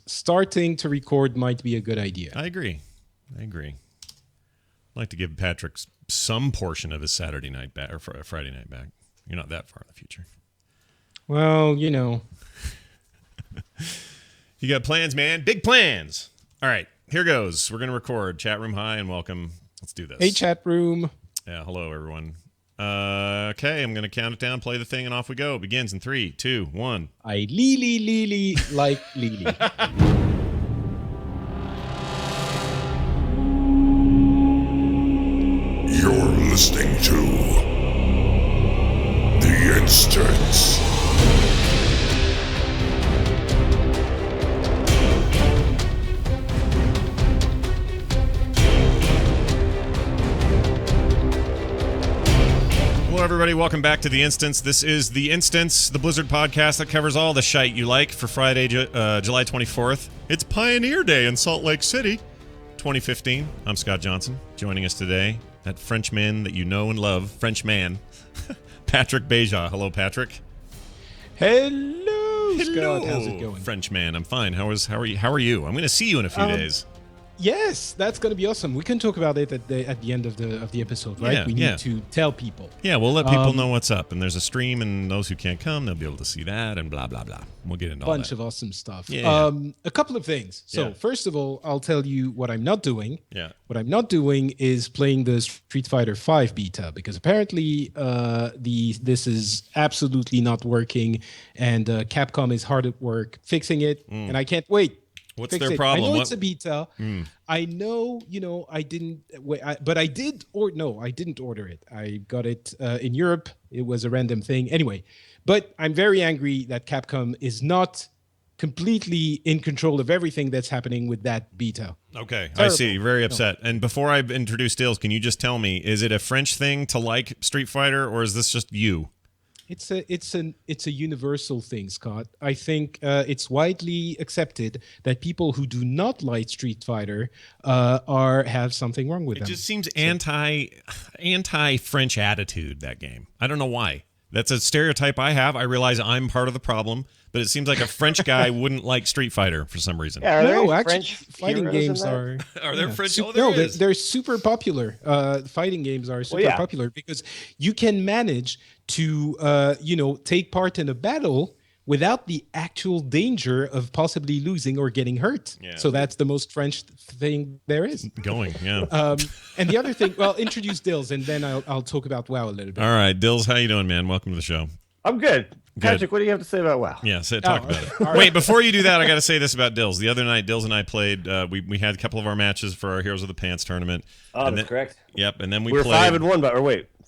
starting to record might be a good idea. I agree. I'd like to give Patrick some portion of his Saturday night back or Friday night back. You're not that far in the future. Well, you know. You got plans, man. Big plans. All right, here goes. We're going to record. Chat room hi and welcome. Let's do this. Hey, chat room. Yeah, hello, everyone. Okay, I'm going to count it down, play the thing, and off we go. It begins in 3, 2, 1. I Lily like Lily. You're listening to The Instance. Hello, everybody. Welcome back to The Instance. This is The Instance, the Blizzard podcast that covers all the shite you like for Friday, July 24th. It's Pioneer Day in Salt Lake City, 2015. I'm Scott Johnson. Joining us today, that Frenchman that you know and love, Frenchman, Patrick Beja. Hello, Patrick. Hello, Scott. How's it going? Frenchman, I'm fine. How are you? I'm going to see you in a few days. Yes, that's going to be awesome. We can talk about it at the end of the episode, right? Yeah, we need to tell people. Yeah, we'll let people know what's up. And there's a stream, and those who can't come, they'll be able to see that, and blah, blah, blah. We'll get into all that. Bunch of awesome stuff. Yeah. A couple of things. So, first of all, I'll tell you what I'm not doing. Yeah. What I'm not doing is playing the Street Fighter V beta, because apparently this is absolutely not working, and Capcom is hard at work fixing it, and I can't wait. What's their problem? I know it's a beta. I know, I didn't, but I did, I didn't order it. I got it in Europe. It was a random thing. Anyway, but I'm very angry that Capcom is not completely in control of everything that's happening with that beta. Okay, Terrible. I see. You're very upset. And before I introduce Dills, can you just tell me, is it a French thing to like Street Fighter, or is this just you? It's a universal thing, Scott. I think it's widely accepted that people who do not like Street Fighter have something wrong with them. It just seems anti-French attitude, that game. I don't know why. That's a stereotype I have. I realize I'm part of the problem, but it seems like a French guy wouldn't like Street Fighter for some reason. Yeah, no, actually, French fighting games are there French? They're super popular. Fighting games are super popular because you can manage to take part in a battle without the actual danger of possibly losing or getting hurt. Yeah. So that's the most French thing there is. And the other thing, well, introduce Dills, and then I'll talk about WoW a little bit. All right, Dills, how you doing, man? Welcome to the show. I'm good. Patrick, what do you have to say about WoW? Yeah, talk about it. Wait, before you do that, I got to say this about Dills. The other night, Dills and I played. We had a couple of our matches for our Heroes of the Pants tournament. Oh, that's correct. Yep, and then we were played 5-1, but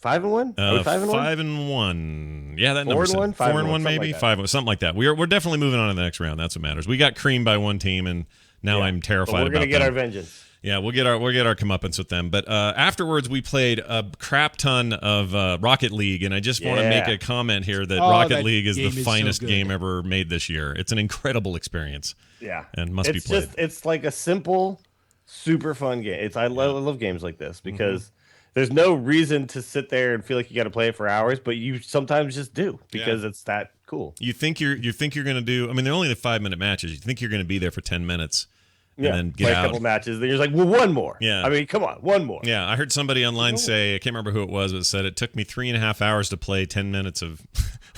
5-1? 5-1. Yeah, that number. 4-1, 4-1, maybe 5, something like that. We're definitely moving on to the next round. That's what matters. We got creamed by one team, and now I'm terrified about. We're gonna get our vengeance. Yeah, we'll get our comeuppance with them. But afterwards, we played a crap ton of Rocket League, and I just want to make a comment here that Rocket League is the finest game ever made this year. It's an incredible experience. Yeah, and must be played. It's like a simple, super fun game. I love games like this because there's no reason to sit there and feel like you got to play it for hours, but you sometimes just do because it's that cool. You think you're going to do? I mean, they're only the 5-minute matches. You think you're going to be there for 10 minutes. And then get play out. A couple matches. Then you're like, well, one more. Yeah. I mean, come on, one more. Yeah, I heard somebody online say, I can't remember who it was, but it said it took me 3.5 hours to play 10 minutes of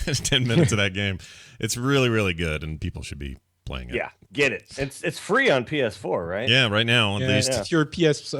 10 minutes of that game. It's really, really good, and people should be playing it. Yeah, get it. It's free on PS4, right? Yeah, right now at least. If you're a PS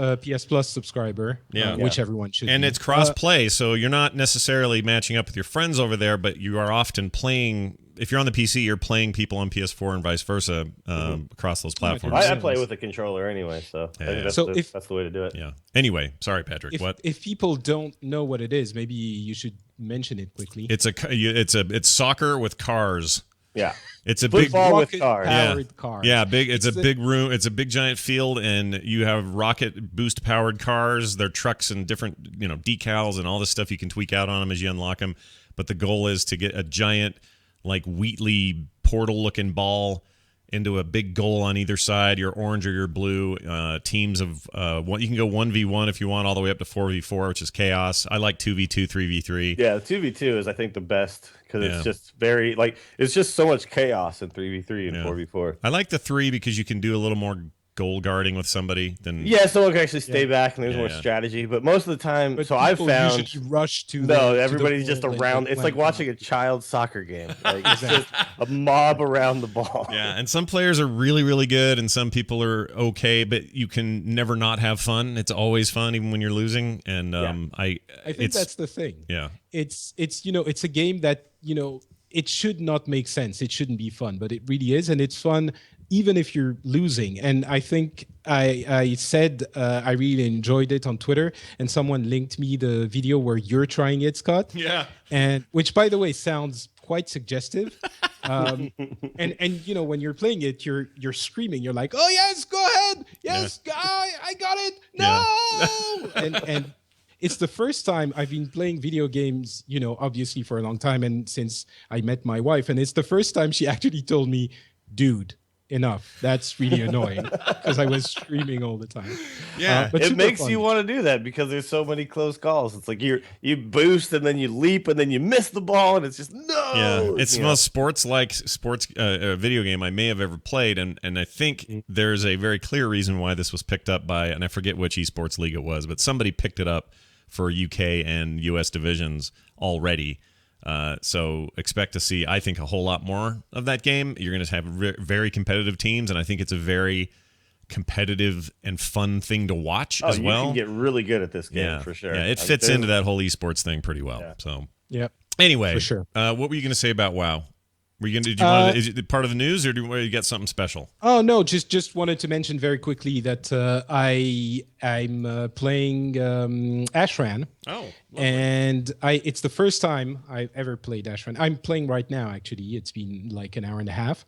Plus subscriber, which everyone should. And it's cross-play, so you're not necessarily matching up with your friends over there, but you are often playing. If you're on the PC, you're playing people on PS4 and vice versa across those platforms. I play with a controller anyway, so I think that's the way to do it. Yeah. Anyway, sorry, Patrick. If people don't know what it is, maybe you should mention it quickly. It's soccer with cars. Yeah. It's a football with cars. Powered cars. Yeah, big. It's a big room. It's a big giant field, and you have rocket boost powered cars. They're trucks and different decals and all this stuff you can tweak out on them as you unlock them. But the goal is to get a giant like Wheatley portal looking ball into a big goal on either side. You're orange or you're blue. Teams of you can go 1v1 if you want, all the way up to 4v4, which is chaos. I like 2v2, 3v3. Yeah, 2v2 is I think the best because it's just very it's just so much chaos in 3v3 and 4v4. I like the 3 because you can do a little more goal guarding with somebody than someone can actually stay back and there's more strategy, but most of the time I've found usually rush to everybody's just around. It's like watching a child soccer game. Like it's just a mob around the ball. And some players are really, really good and some people are okay, but you can never not have fun. It's always fun even when you're losing, and I think that's the thing. It's it's a game that it should not make sense, it shouldn't be fun, but it really is, and it's fun even if you're losing. And I think I said I really enjoyed it on Twitter, and someone linked me the video where you're trying it, Scott. Yeah. And which, by the way, sounds quite suggestive. And when you're playing it, you're screaming. You're like, "Oh yes, go ahead, yes, I got it, no!" And it's the first time I've been playing video games, obviously for a long time, and since I met my wife, and it's the first time she actually told me, "Dude, enough. That's really annoying," because I was screaming all the time. But it makes you want to do that because there's so many close calls. It's like you boost and then you leap and then you miss the ball and it's just no. Yeah, it's the most sports video game I may have ever played, and I think there's a very clear reason why this was picked up by, and I forget which esports league it was, but somebody picked it up for UK and US divisions already. So expect to see, I think, a whole lot more of that game. You're going to have very competitive teams, and I think it's a very competitive and fun thing to watch as well. You can get really good at this game for sure. Yeah, it fits into that whole esports thing pretty well. Yeah. So anyway, for sure. What were you going to say about WoW? Were you going to? Is it part of the news, or do you get something special? Oh no, just wanted to mention very quickly that I'm playing Ashran. Oh, lovely. And it's the first time I've ever played Ashran. I'm playing right now. Actually, it's been like an hour and a half,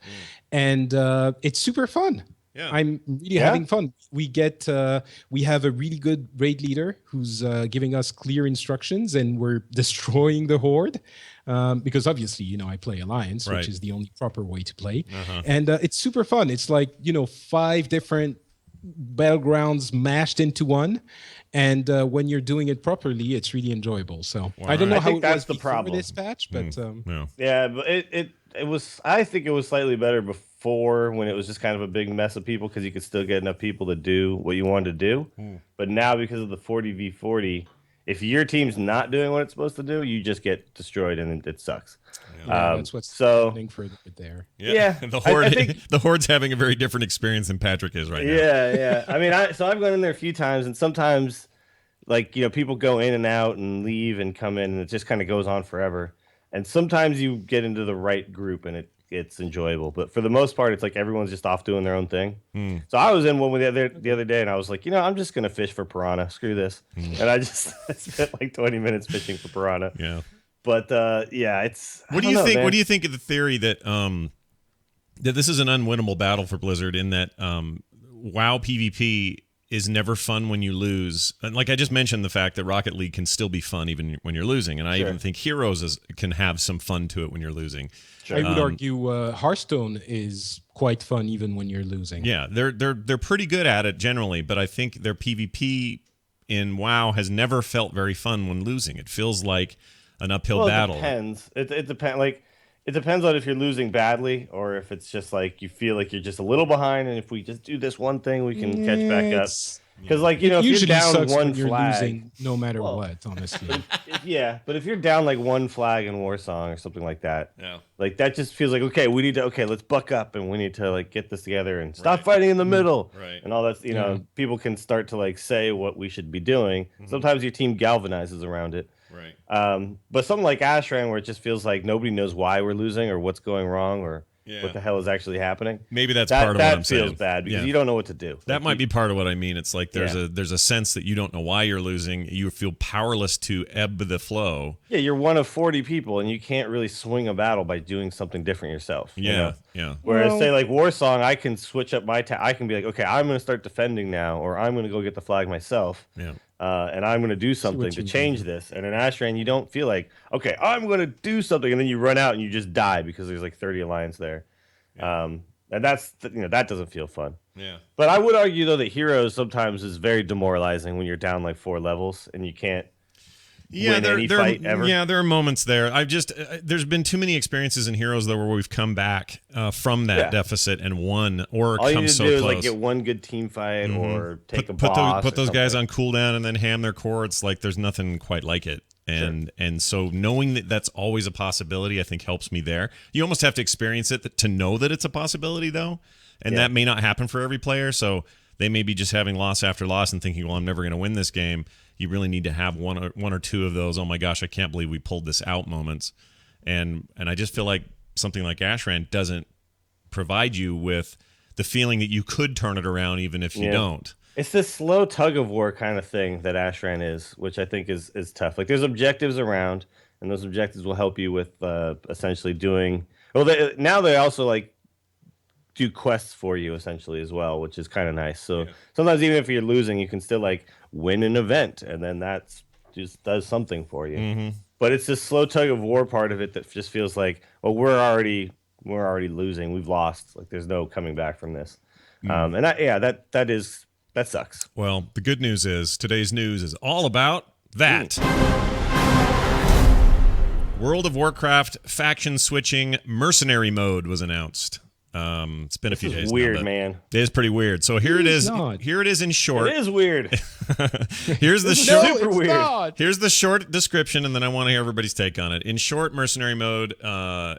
and it's super fun. Yeah. I'm really having fun. We have a really good raid leader who's giving us clear instructions, and we're destroying the horde. Because obviously, I play Alliance, which is the only proper way to play. And it's super fun. It's like, 5 different battlegrounds mashed into one. And when you're doing it properly, it's really enjoyable. So I don't know how it was before this patch, but but it was. I think it was slightly better before, when it was just kind of a big mess of people because you could still get enough people to do what you wanted to do. But now, because of the 40v40, if your team's not doing what it's supposed to do, you just get destroyed and it sucks. That's what's happening for there. Yeah. The horde, I think, the horde's having a very different experience than Patrick is right now. Yeah. I mean, I've gone in there a few times, and sometimes, people go in and out and leave and come in, and it just kind of goes on forever. And sometimes you get into the right group, and it's enjoyable. But for the most part, it's like everyone's just off doing their own thing. So I was in one the other day, and I was like, I'm just gonna fish for piranha. Screw this. And I spent like 20 minutes fishing for piranha. Yeah. But it's. What do you think? Man. What do you think of the theory that that this is an unwinnable battle for Blizzard, in that WoW PvP is never fun when you lose? And like I just mentioned, the fact that Rocket League can still be fun even when you're losing, and I even think Heroes can have some fun to it when you're losing. Sure. I would argue Hearthstone is quite fun even when you're losing. Yeah, they're pretty good at it generally, but I think their PvP in WoW has never felt very fun when losing. It feels like an uphill battle. It depends. It depends. It depends on if you're losing badly or if it's just like you feel like you're just a little behind, and if we just do this one thing, we can catch back up. Because if you're down one flag, losing, no matter what, honestly. But if you're down like one flag in Warsong or something like that, like that just feels like let's buck up and we need to like get this together and stop fighting in the middle, and all that. People can start to like say what we should be doing. Sometimes your team galvanizes around it. But something like Ashran, where it just feels like nobody knows why we're losing or what's going wrong or what the hell is actually happening. Maybe that's part of what I'm saying. That feels bad because you don't know what to do. That might be part of what I mean. It's like there's a sense that you don't know why you're losing. You feel powerless to ebb the flow. Yeah, you're one of 40 people, and you can't really swing a battle by doing something different yourself. Yeah. Whereas, say, like Warsong, I can switch up my I can be like, okay, I'm going to start defending now, or I'm going to go get the flag myself. And I'm going to do something to change this. And in Ashran, you don't feel like, okay, I'm going to do something, and then you run out and you just die because there's like 30 alliance there. And And that's that doesn't feel fun. Yeah. But I would argue though that Heroes sometimes is very demoralizing when you're down like 4 levels and you can't win any fight ever. Yeah, there are moments there. I've just there's been too many experiences in Heroes though where we've come back from that deficit and won or all come you need to so do close. Is like get one good team fight or take a boss. Put those guys on cooldown and then ham their core. It's like there's nothing quite like it. And so knowing that that's always a possibility, I think helps me there. You almost have to experience it to know that it's a possibility, though, and that may not happen for every player. So they may be just having loss after loss and thinking, "Well, I'm never going to win this game." You really need to have one or two of those. Oh my gosh, I can't believe we pulled this out moments. And I just feel like something like Ashran doesn't provide you with the feeling that you could turn it around, even if you don't. It's this slow tug of war kind of thing that Ashran is, which I think is tough. Like there's objectives around, and those objectives will help you with essentially doing. Well, now they also like do quests for you essentially as well, which is kind of nice. So sometimes even if you're losing, you can still like win an event, and then that's just does something for you. Mm-hmm. But it's this slow tug of war part of it that just feels like, well, we're already losing, we've lost. Like there's no coming back from this. And that sucks. Well, the good news is today's news is all about that. World of Warcraft faction switching Mercenary mode was announced. It's been a few days. Weird, now, man. It is pretty weird. So here it is. Here it is in short. It is weird. Here's the short. Super weird. Not. Here's the short description, and then I want to hear everybody's take on it. In short, Mercenary mode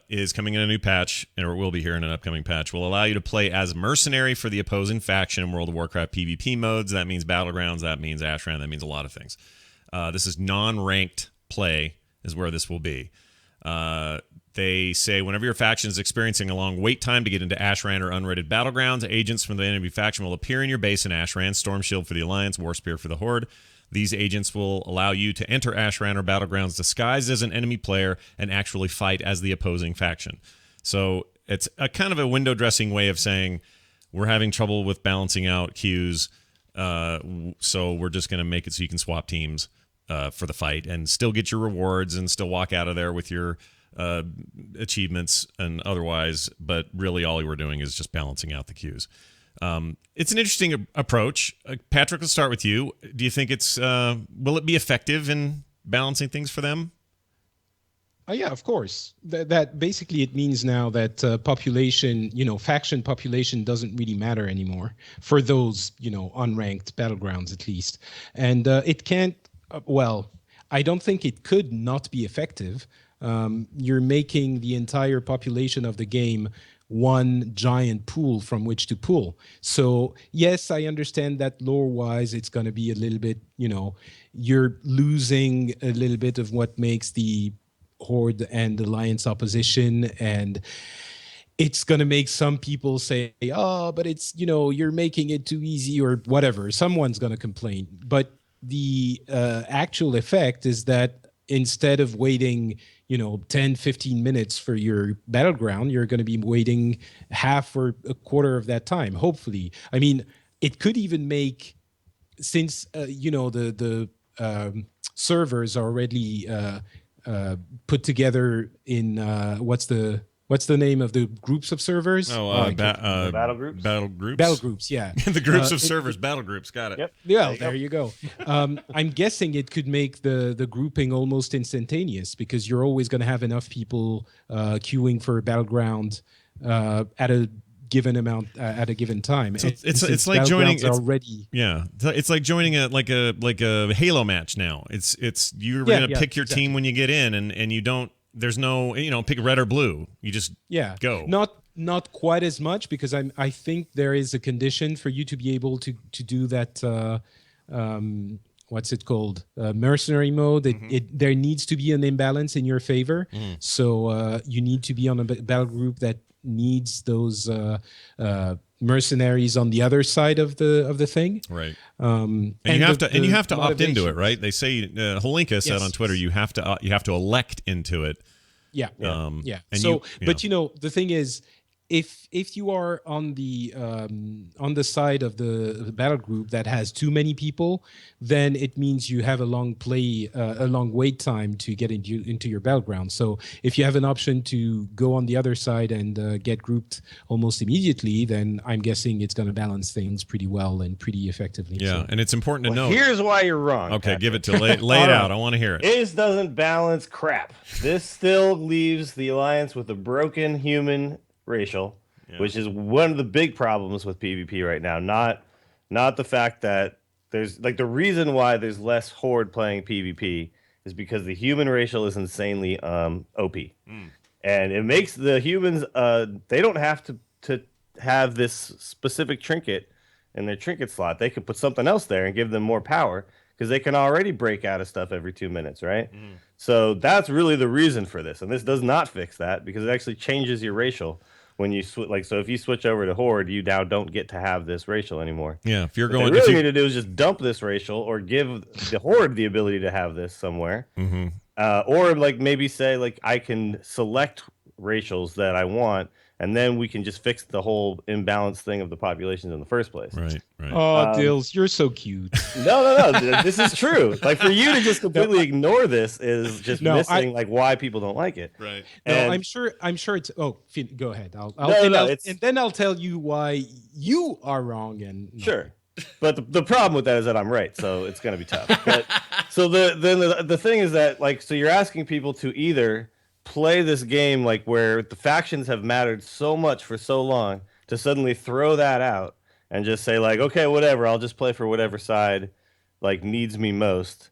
is coming in a new patch, or it will be here in an upcoming patch. Will allow you to play as mercenary for the opposing faction in World of Warcraft PvP modes. That means Battlegrounds. That means Ashran. That means a lot of things. This is non-ranked play, is where this will be. They say whenever your faction is experiencing a long wait time to get into Ashran or unrated Battlegrounds, agents from the enemy faction will appear in your base in Ashran, Storm Shield for the Alliance, War Spear for the Horde. These agents will allow you to enter Ashran or Battlegrounds disguised as an enemy player and actually fight as the opposing faction. So it's a kind of a window dressing way of saying we're having trouble with balancing out queues, so we're just going to make it so you can swap teams for the fight and still get your rewards and still walk out of there with your achievements and otherwise, but really all we're doing is just balancing out the queues. It's an interesting approach. Patrick, let's start with you. Do you think it's will it be effective in balancing things for them? Yeah, of course. That basically it means now that population, faction population doesn't really matter anymore for those, unranked battlegrounds at least. And it can't, I don't think it could not be effective. You're making the entire population of the game one giant pool from which to pull. So yes, I understand that lore-wise, it's going to be a little bit, you're losing a little bit of what makes the Horde and Alliance opposition, and it's going to make some people say, oh, but it's, you're making it too easy or whatever. Someone's going to complain. But the actual effect is that instead of waiting 10, 15 minutes for your battleground, you're going to be waiting half or a quarter of that time, hopefully. I mean, it could even make, since, the servers are already put together in, what's the name of the groups of servers? Battle groups? Battle groups? Battle groups, yeah. The groups of servers, battle groups, got it. Yep. Yeah, there you go. I'm guessing it could make the grouping almost instantaneous because you're always going to have enough people queuing for a battleground at a given amount at a given time. So it's like joining already. Yeah, it's like joining a Halo match now. It's you're going to pick your team when you get in, and you don't. There's no, pick red or blue. You just go. Not quite as much because I think there is a condition for you to be able to do that. What's it called? Mercenary mode. There needs to be an imbalance in your favor. So you need to be on a battle group that needs those mercenaries on the other side of the thing. Right. And you have to opt into it, right? They say Holinka said on Twitter you have to elect into it. Yeah. And so, but the thing is, if you are on the side of the battle group that has too many people, then it means you have a long wait time to get into your battleground. So if you have an option to go on the other side and get grouped almost immediately, then I'm guessing it's going to balance things pretty well and pretty effectively. Yeah, so. And it's important to know. Here's why you're wrong. Okay, Patrick. give it to lay it out. I want to hear it. This doesn't balance crap. This still leaves the Alliance with a broken human racial, which is one of the big problems with PvP right now. Not the fact that there's like the reason why there's less Horde playing PvP is because the human racial is insanely OP, and it makes the humans they don't have to have this specific trinket in their trinket slot. They could put something else there and give them more power because they can already break out of stuff every 2 minutes, right? So that's really the reason for this, and this does not fix that because it actually changes your racial. When you so if you switch over to Horde, you now don't get to have this racial anymore. Yeah, if you're what going, they really need to do is just dump this racial, or give the Horde the ability to have this somewhere, or like maybe say like I can select racials that I want, and then we can just fix the whole imbalance thing of the populations in the first place. Right. Oh, Dills, you're so cute. No. This is true. Like for you to just completely ignore this is just missing like why people don't like it. Right. No, I'm sure it's. Oh, go ahead. And then I'll tell you why you are wrong. And sure. But the problem with that is that I'm right, so it's going to be tough. But, so the thing is that like so you're asking people to either play this game like where the factions have mattered so much for so long to suddenly throw that out and just say like, okay, whatever, I'll just play for whatever side like needs me most,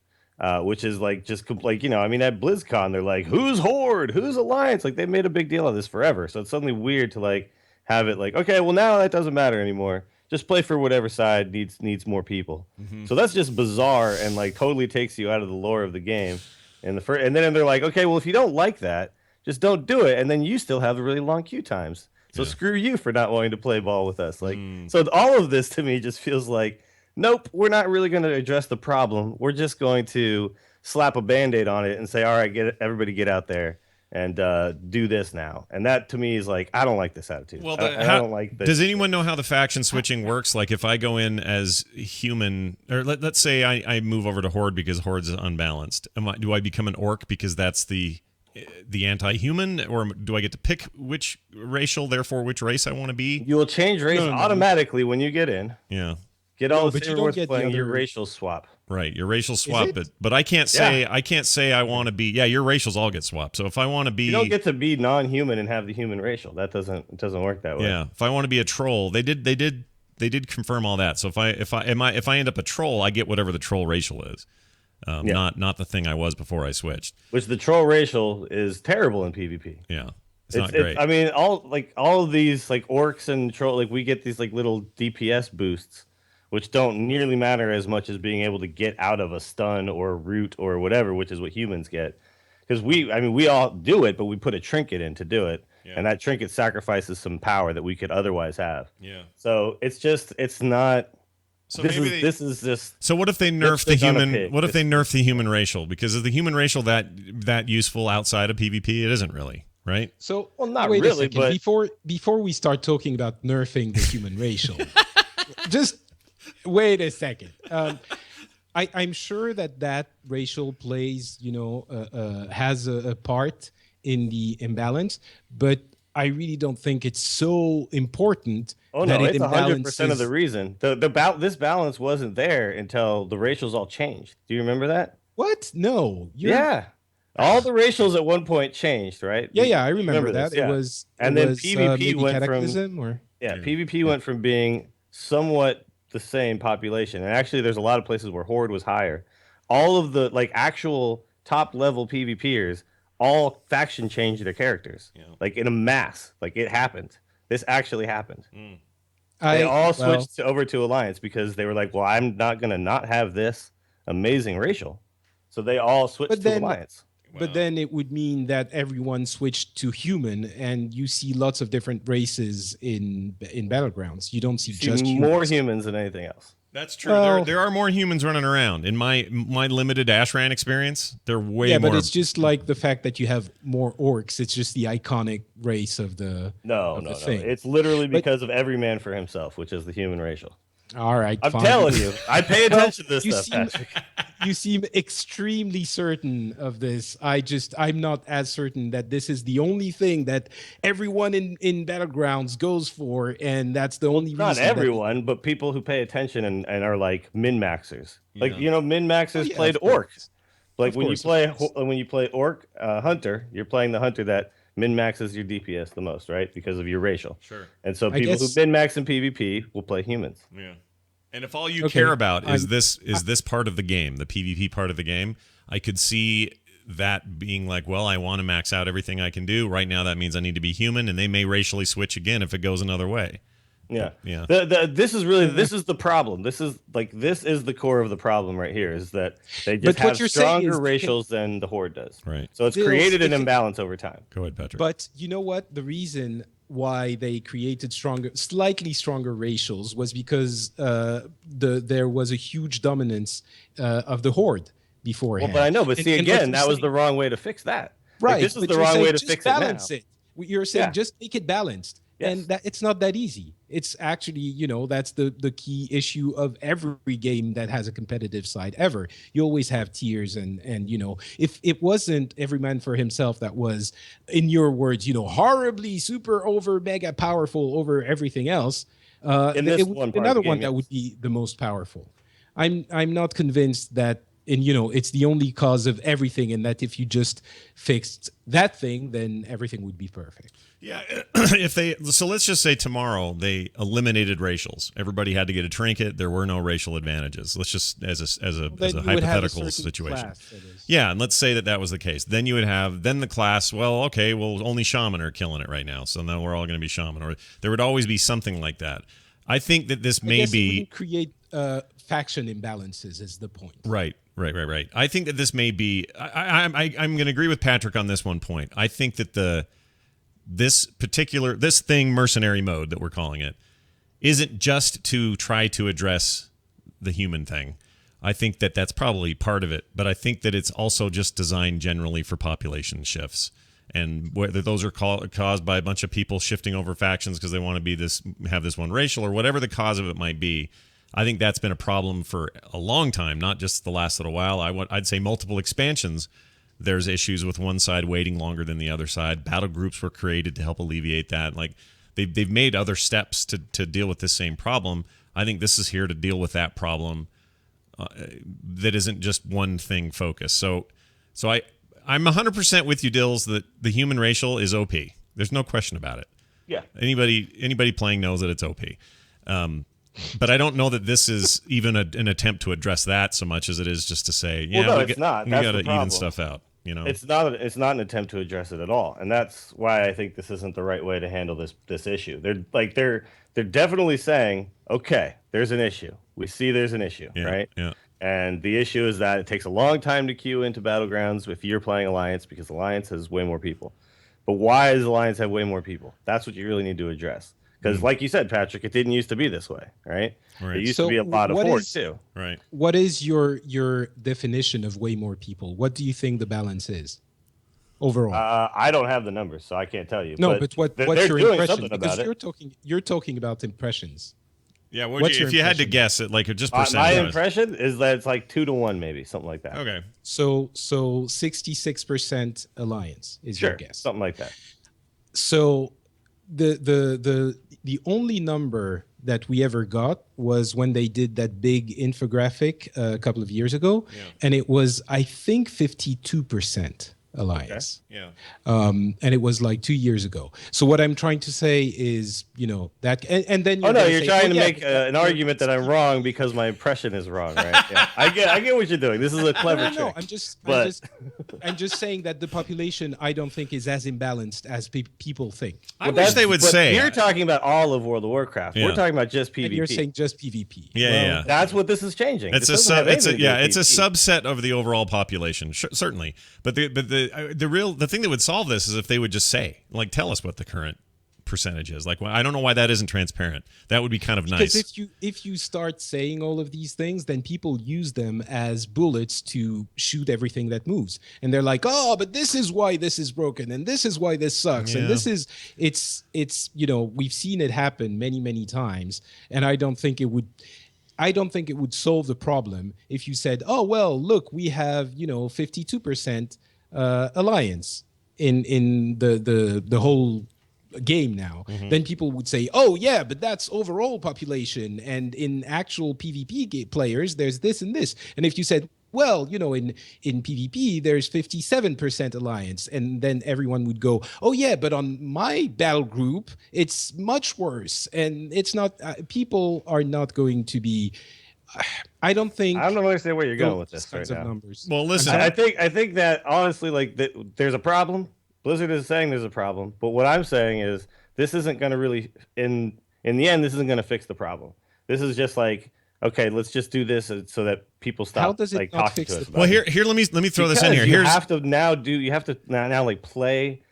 which is like just like, you know, I mean at BlizzCon they're like, who's Horde, who's Alliance, like they made a big deal of this forever, so it's suddenly weird to like have it like, okay, well now that doesn't matter anymore, just play for whatever side needs more people. So that's just bizarre and like totally takes you out of the lore of the game. And then they're like, okay, well, if you don't like that, just don't do it. And then you still have the really long queue times. So screw you for not wanting to play ball with us. Like, so all of this to me just feels like, nope, we're not really going to address the problem. We're just going to slap a Band-Aid on it and say, all right, everybody get out there and do this now. And that to me is like, I don't like this attitude. Well, I don't like this. Does anyone know how the faction switching works? Like if I go in as human, or let's say I move over to Horde because Horde's unbalanced. Do I become an orc because that's the anti-human, or do I get to pick which racial, therefore which race I want to be? You will change race automatically when you get in. Yeah. Get all the Silverworths playing your racial swap. Right, your racial swap, but I can't say I want to be. Yeah, your racials all get swapped. So if I want to be, you don't get to be non-human and have the human racial. That doesn't work that way. Yeah, if I want to be a troll, they did confirm all that. So if I end up a troll, I get whatever the troll racial is, not the thing I was before I switched. Which the troll racial is terrible in PvP. Yeah, it's not great. I mean, all of these like orcs and troll, like we get these like little DPS boosts, which don't nearly matter as much as being able to get out of a stun or root or whatever, which is what humans get. Because we all do it, but we put a trinket in to do it. Yeah. And that trinket sacrifices some power that we could otherwise have. Yeah. So it's not. So this is just. So what if they nerf the human? What if they nerf the human racial? Because is the human racial that useful outside of PvP? It isn't really, right? So not wait really. A second. But before we start talking about nerfing the human racial, just. Wait a second. I'm sure that racial plays, has a part in the imbalance, but I really don't think it's so important. Oh no, it's 100% of the reason. This balance wasn't there until the racials all changed. Do you remember that? What? No. Yeah. All the racials at one point changed, right? Yeah, I remember that. Yeah. It was. And then PvP went from. PvP went from being somewhat the same population, and actually there's a lot of places where Horde was higher. All of the like actual top level PvPers, all faction changed their characters, like in a mass. Like it happened. This actually happened. They all switched over to Alliance because they were like, well, I'm not gonna not have this amazing racial, so they all switched to Alliance. But then it would mean that everyone switched to human, and you see lots of different races in Battlegrounds. You don't see just more humans than anything else. That's true. There are more humans running around. In my limited Ashran experience, they're way more. Yeah, but it's just like the fact that you have more orcs. It's just the iconic race of the thing. It's literally because of every man for himself, which is the human racial. All right, I'm telling you, I pay attention to this stuff, Patrick. You seem extremely certain of this. I'm not as certain that this is the only thing that everyone in Battlegrounds goes for, and that's the only reason. Not everyone, but people who pay attention and are like min-maxers. Yeah. Like, min-maxers played orc. Like when you play orc hunter, you're playing the hunter that min-maxes your DPS the most, right? Because of your racial. Sure. And so people who min-max in PvP will play humans. Yeah. And if all you care about is this part of the game, the PvP part of the game, I could see that being like, well, I want to max out everything I can do. Right now that means I need to be human, and they may racially switch again if it goes another way. Yeah. Yeah. This is the problem. This is the core of the problem right here, is that they just have stronger racials than the Horde does. Right. So it's created an imbalance over time. Go ahead, Patrick. But you know what? The reason why they created slightly stronger racials was because there was a huge dominance of the Horde beforehand. Well, but I know, but see, again, that was the wrong way to fix that. Right. This is the wrong way to fix it now. It. You're saying just make it balanced. Yes. And it's not that easy. It's actually, that's the key issue of every game that has a competitive side ever. You always have tiers and if it wasn't every man for himself that was, in your words, horribly super over mega powerful over everything else, another one that would be the most powerful. I'm not convinced that it's the only cause of everything, and that if you just fixed that thing, then everything would be perfect. Yeah, so let's just say tomorrow they eliminated racials. Everybody had to get a trinket. There were no racial advantages. Let's just as a hypothetical situation. Yeah, and let's say that was the case. Then you would have the class. Well, okay, only shaman are killing it right now, so now we're all going to be shaman. Or there would always be something like that. I think that this may be create faction imbalances is the point. Right. I think that this may be. I'm going to agree with Patrick on this one point. I think that this thing, mercenary mode that we're calling it, isn't just to try to address the human thing. I think that that's probably part of it, but I think that it's also just designed generally for population shifts, and whether those are caused by a bunch of people shifting over factions because they want to have this one racial, or whatever the cause of it might be. I think that's been a problem for a long time, not just the last little while. I'd say multiple expansions. There's issues with one side waiting longer than the other side. Battle groups were created to help alleviate that. Like they've made other steps to deal with this same problem. I think this is here to deal with that problem that isn't just one thing focused. So I'm 100% with you, Dills, that the human racial is OP. There's no question about it. Yeah. Anybody playing knows that it's OP. But I don't know that this is even an attempt to address that so much as it is just to say, we got to even stuff out. It's not an attempt to address it at all, and that's why I think this isn't the right way to handle this issue. They're definitely saying, okay, there's an issue. We see there's an issue, right? Yeah. And the issue is that it takes a long time to queue into Battlegrounds if you're playing Alliance, because Alliance has way more people. But why does Alliance have way more people? That's what you really need to address. Because, like you said, Patrick, it didn't used to be this way, right? It used to be a lot of Horde, too. Right. What is your definition of way more people? What do you think the balance is overall? I don't have the numbers, so I can't tell you. No, but what's your impression? Because you're talking about impressions. Yeah, if you had to guess it, like just percent. My impression is that it's like 2-to-1, maybe something like that. Okay. So 66% Alliance is your guess. Something like that. So the only number that we ever got was when they did that big infographic a couple of years ago, and it was, I think, 52% Alliance. Okay. Yeah. And it was like 2 years ago. So what I'm trying to say is, that, and then you're trying to make an argument that I'm wrong because my impression is wrong, right? Yeah. I get what you're doing. This is a clever trick. No, I'm just saying that the population, I don't think, is as imbalanced as people think. I wish they would say. You're talking about all of World of Warcraft. We're talking about just PvP. And you're saying just PvP. Yeah. That's what this is changing. It's a subset of the overall population, certainly. But the thing that would solve this is if they would just say, like, tell us what the current percentage is. Like, I don't know why that isn't transparent. That would be kind of nice. Because if you start saying all of these things, then people use them as bullets to shoot everything that moves, and they're like, oh, but this is why this is broken, and this is why this sucks, and this is it's we've seen it happen many times, and I don't think it would solve the problem if you said, oh, well, look, we have 52% alliance in the whole game now. Then people would say, oh yeah, but that's overall population, and in actual PvP players there's this and this. And if you said, well, in PvP there's 57% alliance, and then everyone would go, oh yeah, but on my battle group it's much worse, and it's not. People are not going to be. I don't understand where you're going with this right now. Numbers. Well, listen, I think that honestly, like, there's a problem. Blizzard is saying there's a problem, but what I'm saying is this isn't going to really, in the end, this isn't going to fix the problem. This is just like, okay, let's just do this so that people stop. How does it like not talking fix to us? the well, here, let me throw this in here. You have to now like play.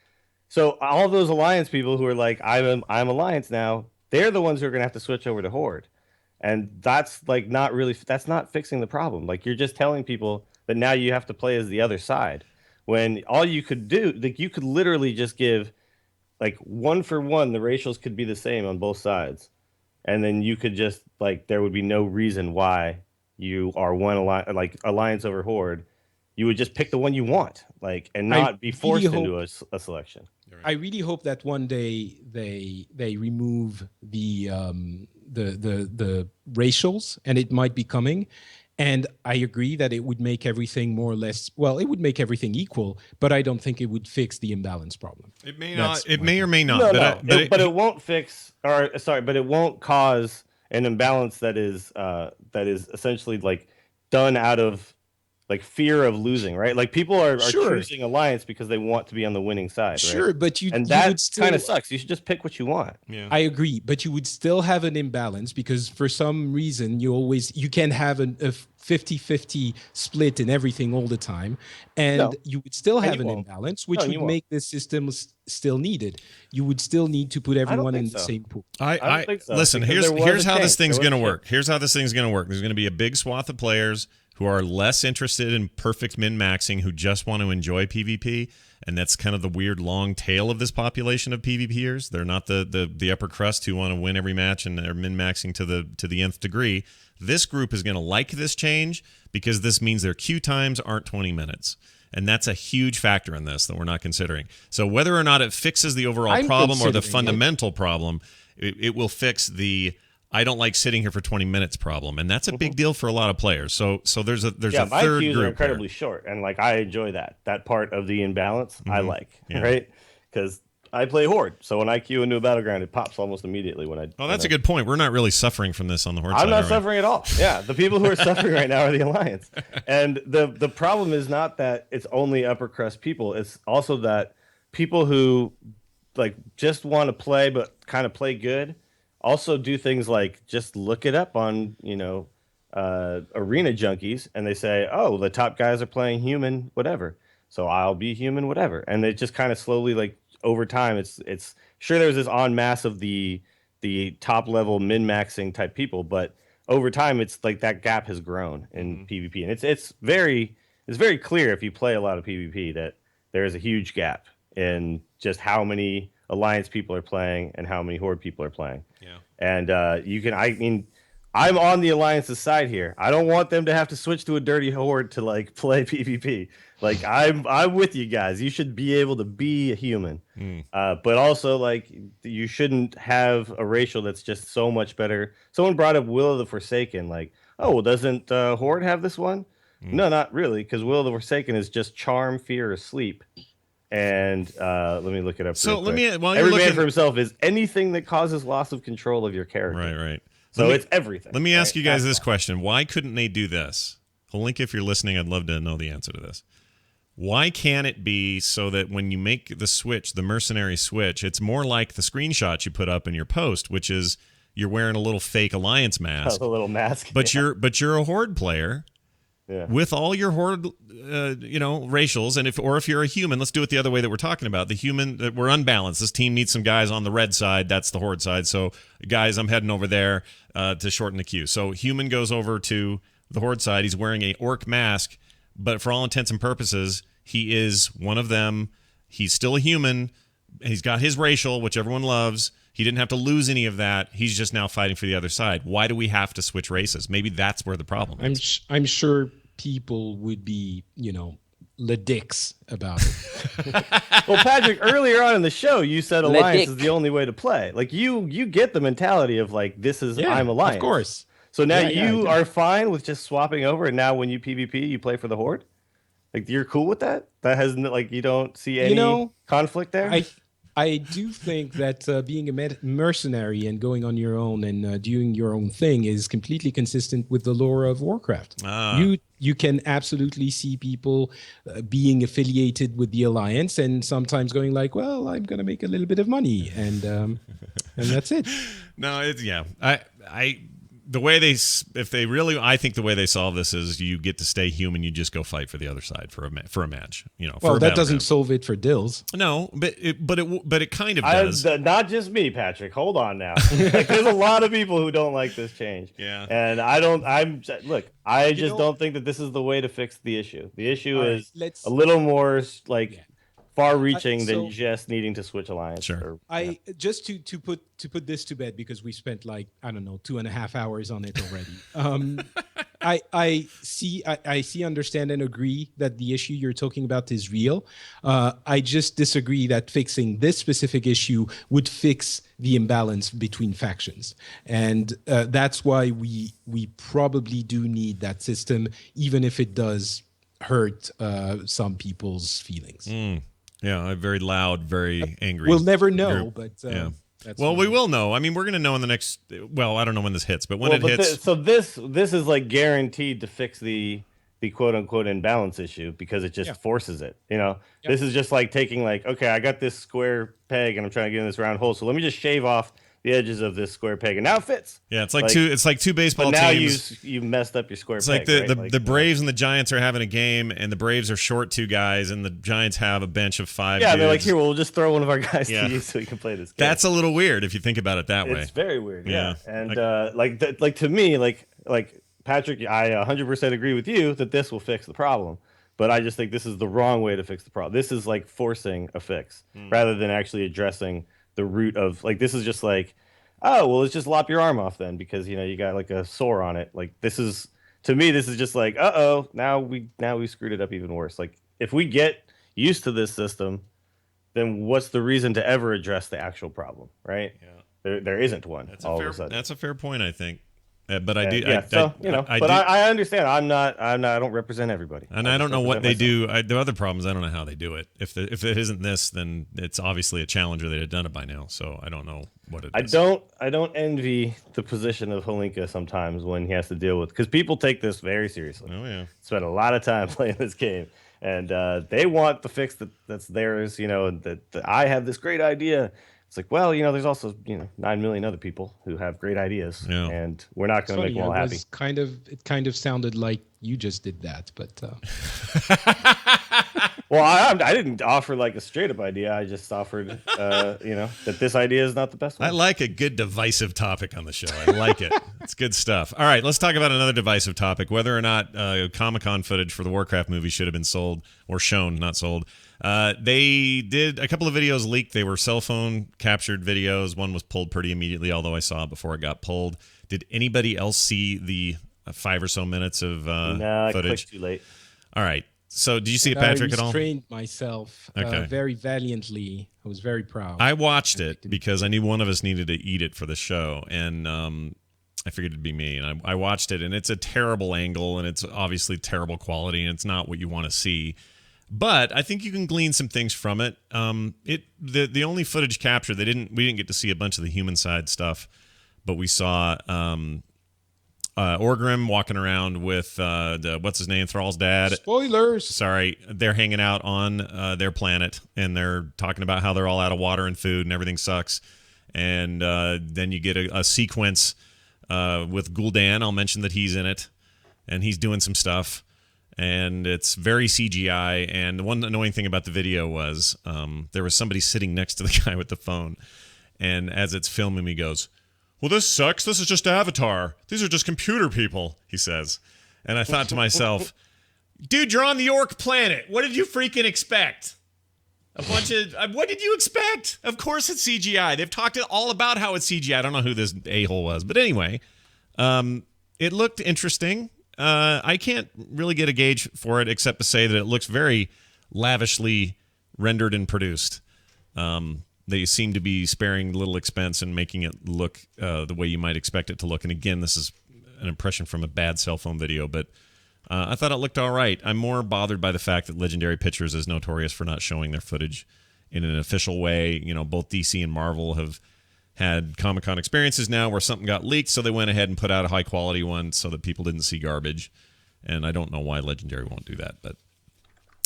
So all those alliance people who are like, I'm alliance now, they're the ones who are going to have to switch over to Horde. And that's like that's not fixing the problem. Like, you're just telling people that now you have to play as the other side, when all you could do, like, you could literally just give like 1-for-1, the ratios could be the same on both sides, and then you could just, like, there would be no reason why you are alliance over Horde. You would just pick the one you want, like, and not be forced into a selection. I really hope that one day they remove the racials, and it might be coming. And I agree that it would make everything more or less, well, it would make everything equal, but I don't think it would fix the imbalance problem. It may not. It may or may not. But it won't fix, but it won't cause an imbalance that is essentially like done out of like fear of losing, right? Like, people are choosing alliance because they want to be on the winning side, right? Sure, but that kind of sucks. You should just pick what you want. Yeah, I agree, but you would still have an imbalance because for some reason you can have a 50-50 split in everything all the time, and you would still have an imbalance, which would make this system still needed. You would still need to put everyone in the same pool. I don't think so. Listen, here's how this thing's going to work. Here's how this thing's going to work. There's going to be a big swath of players who are less interested in perfect min-maxing, who just want to enjoy PvP, and that's kind of the weird long tail of this population of PvPers. They're not the upper crust who want to win every match and are min-maxing to the nth degree. This group is going to like this change because this means their queue times aren't 20 minutes. And that's a huge factor in this that we're not considering. So whether or not it fixes the overall problem or the fundamental problem, it will fix the I don't like sitting here for 20 minutes problem, and that's a big deal for a lot of players. So there's a third my queues group are incredibly short, and like, I enjoy that part of the imbalance. I like, right? Because I play Horde, so when I queue into a battleground, it pops almost immediately when I. Oh, that's a good point. We're not really suffering from this on the Horde side. I'm not suffering at all. Yeah, the people who are suffering right now are the Alliance, and the problem is not that it's only upper crust people. It's also that people who like just want to play but kind of play good also do things like just look it up on arena junkies, and they say, oh, the top guys are playing human whatever, so I'll be human whatever, and it just kind of slowly, like, over time, it's sure there's this en masse of the top level min-maxing type people, but over time it's like that gap has grown in PvP, and it's very clear if you play a lot of PvP that there is a huge gap in just how many Alliance people are playing and how many Horde people are playing. Yeah. And I'm on the Alliance's side here. I don't want them to have to switch to a dirty Horde to like play PvP. Like, I'm with you guys. You should be able to be a human. But also, like, you shouldn't have a racial that's just so much better. Someone brought up Will of the Forsaken. Like, oh, well, doesn't Horde have this one? No, not really, because Will of the Forsaken is just charm, fear, or sleep. And let me look it up. So while you're every man for himself is anything that causes loss of control of your character. Right. So it's everything. Let me ask you guys this question: why couldn't they do this? Link, if you're listening, I'd love to know the answer to this. Why can't it be so that when you make the switch, the mercenary switch, it's more like the screenshot you put up in your post, which is you're wearing a little fake Alliance mask, a little mask, but you're a Horde player. with all your horde, racials, and if you're a human, let's do it the other way that we're talking about. The human, we're unbalanced. This team needs some guys on the red side. That's the horde side. So, guys, I'm heading over there to shorten the queue. So, human goes over to the horde side. He's wearing a orc mask, but for all intents and purposes, he is one of them. He's still a human. He's got his racial, which everyone loves. He didn't have to lose any of that. He's just now fighting for the other side. Why do we have to switch races? Maybe that's where the problem is. I'm sure people would be, the dicks about it. Well, Patrick, earlier on in the show, you said Alliance is the only way to play. Like you get the mentality of like, this is I'm Alliance. Of course. So now you are fine with just swapping over, and now when you PvP, you play for the Horde? Like, you're cool with that? That hasn't, like, you don't see any conflict there? I do think that being a mercenary and going on your own and doing your own thing is completely consistent with the lore of Warcraft. You can absolutely see people being affiliated with the Alliance and sometimes going like, well, I'm going to make a little bit of money, and that's it. No, I think the way they solve this is you get to stay human. You just go fight for the other side for a match. Well, that doesn't solve it for Dills. No, but it kind of does. Not just me, Patrick. Hold on now. Like, there's a lot of people who don't like this change. Yeah. And I just don't think that this is the way to fix the issue. The issue is a little more far-reaching than just needing to switch Alliance. Sure. Just to put this to bed, because we spent 2.5 hours on it already. I see, understand, and agree that the issue you're talking about is real. I just disagree that fixing this specific issue would fix the imbalance between factions, and that's why we probably do need that system, even if it does hurt some people's feelings. Yeah, I'm very loud, very angry. We'll never know, but we will know. I mean, we're going to know in the next. Well, I don't know when this hits, but when it hits. This is like guaranteed to fix the quote unquote imbalance issue, because it just forces it. This is just like taking okay, I got this square peg and I'm trying to get in this round hole, so let me just shave off the edges of this square peg, and now it fits. Yeah, it's like two baseball now teams. you messed up your square it's peg. It's like the Braves and the Giants are having a game, and the Braves are short 2 guys, and the Giants have a bench of 5 Yeah, dudes. they're like, here, we'll just throw one of our guys to you so we can play this game. That's a little weird if you think about it that way. It's very weird, yeah. And to me, like Patrick, I 100% agree with you that this will fix the problem. But I just think this is the wrong way to fix the problem. This is like forcing a fix rather than actually addressing the root of this is just like, oh, well, let's just lop your arm off then, because you got like a sore on it. Like, this is, to me, this is just like, now we screwed it up even worse. Like, if we get used to this system, then what's the reason to ever address the actual problem, right? Yeah. There isn't one. That's a fair point, I think. But I do. But I understand. I don't represent everybody. And I don't know what they do. The other problems, I don't know how they do it. If it isn't this, then it's obviously a challenge, or they'd have done it by now. So I don't know what it is. I don't envy the position of Holinka sometimes when he has to deal with, because people take this very seriously. Oh yeah. Spend a lot of time playing this game, and they want the fix that's theirs. That I have this great idea. It's like, well, there's also 9 million other people who have great ideas, and we're not going to make them all happy. It kind of sounded like you just did that, but. Well, I didn't offer like a straight up idea. I just offered, that this idea is not the best one. I like a good divisive topic on the show. I like it. It's good stuff. All right, let's talk about another divisive topic: whether or not Comic-Con footage for the Warcraft movie should have been sold or shown, not sold. They did a couple of videos leaked. They were cell phone captured videos. One was pulled pretty immediately, although I saw it before it got pulled. Did anybody else see the 5 or so minutes of footage? I clicked too late. All right. So did you see it, Patrick, at all? I restrained myself very valiantly. I was very proud. I watched it because I knew one of us needed to eat it for the show, and I figured it'd be me. And I watched it, and it's a terrible angle, and it's obviously terrible quality, and it's not what you want to see. But I think you can glean some things from it. The only footage captured, we didn't get to see a bunch of the human side stuff, but we saw Orgrim walking around with what's his name, Thrall's dad. Spoilers. Sorry, they're hanging out on their planet, and they're talking about how they're all out of water and food, and everything sucks. And then you get a sequence with Gul'dan. I'll mention that he's in it, and he's doing some stuff. and it's very CGI. And the one annoying thing about the video was there was somebody sitting next to the guy with the phone, and as it's filming, he goes, "Well, this sucks. This is just Avatar. These are just computer people," he says. And I thought to myself, dude, you're on the Orc planet. What did you freaking expect? What did you expect? Of course it's CGI. They've talked all about how it's CGI. I don't know who this a-hole was, but anyway, it looked interesting. I can't really get a gauge for it except to say that it looks very lavishly rendered and produced. They seem to be sparing little expense and making it look the way you might expect it to look. And again, this is an impression from a bad cell phone video, but I thought it looked all right. I'm more bothered by the fact that Legendary Pictures is notorious for not showing their footage in an official way. You know, both DC and Marvel have had Comic-Con experiences now where something got leaked, so they went ahead and put out a high-quality one so that people didn't see garbage. And I don't know why Legendary won't do that. But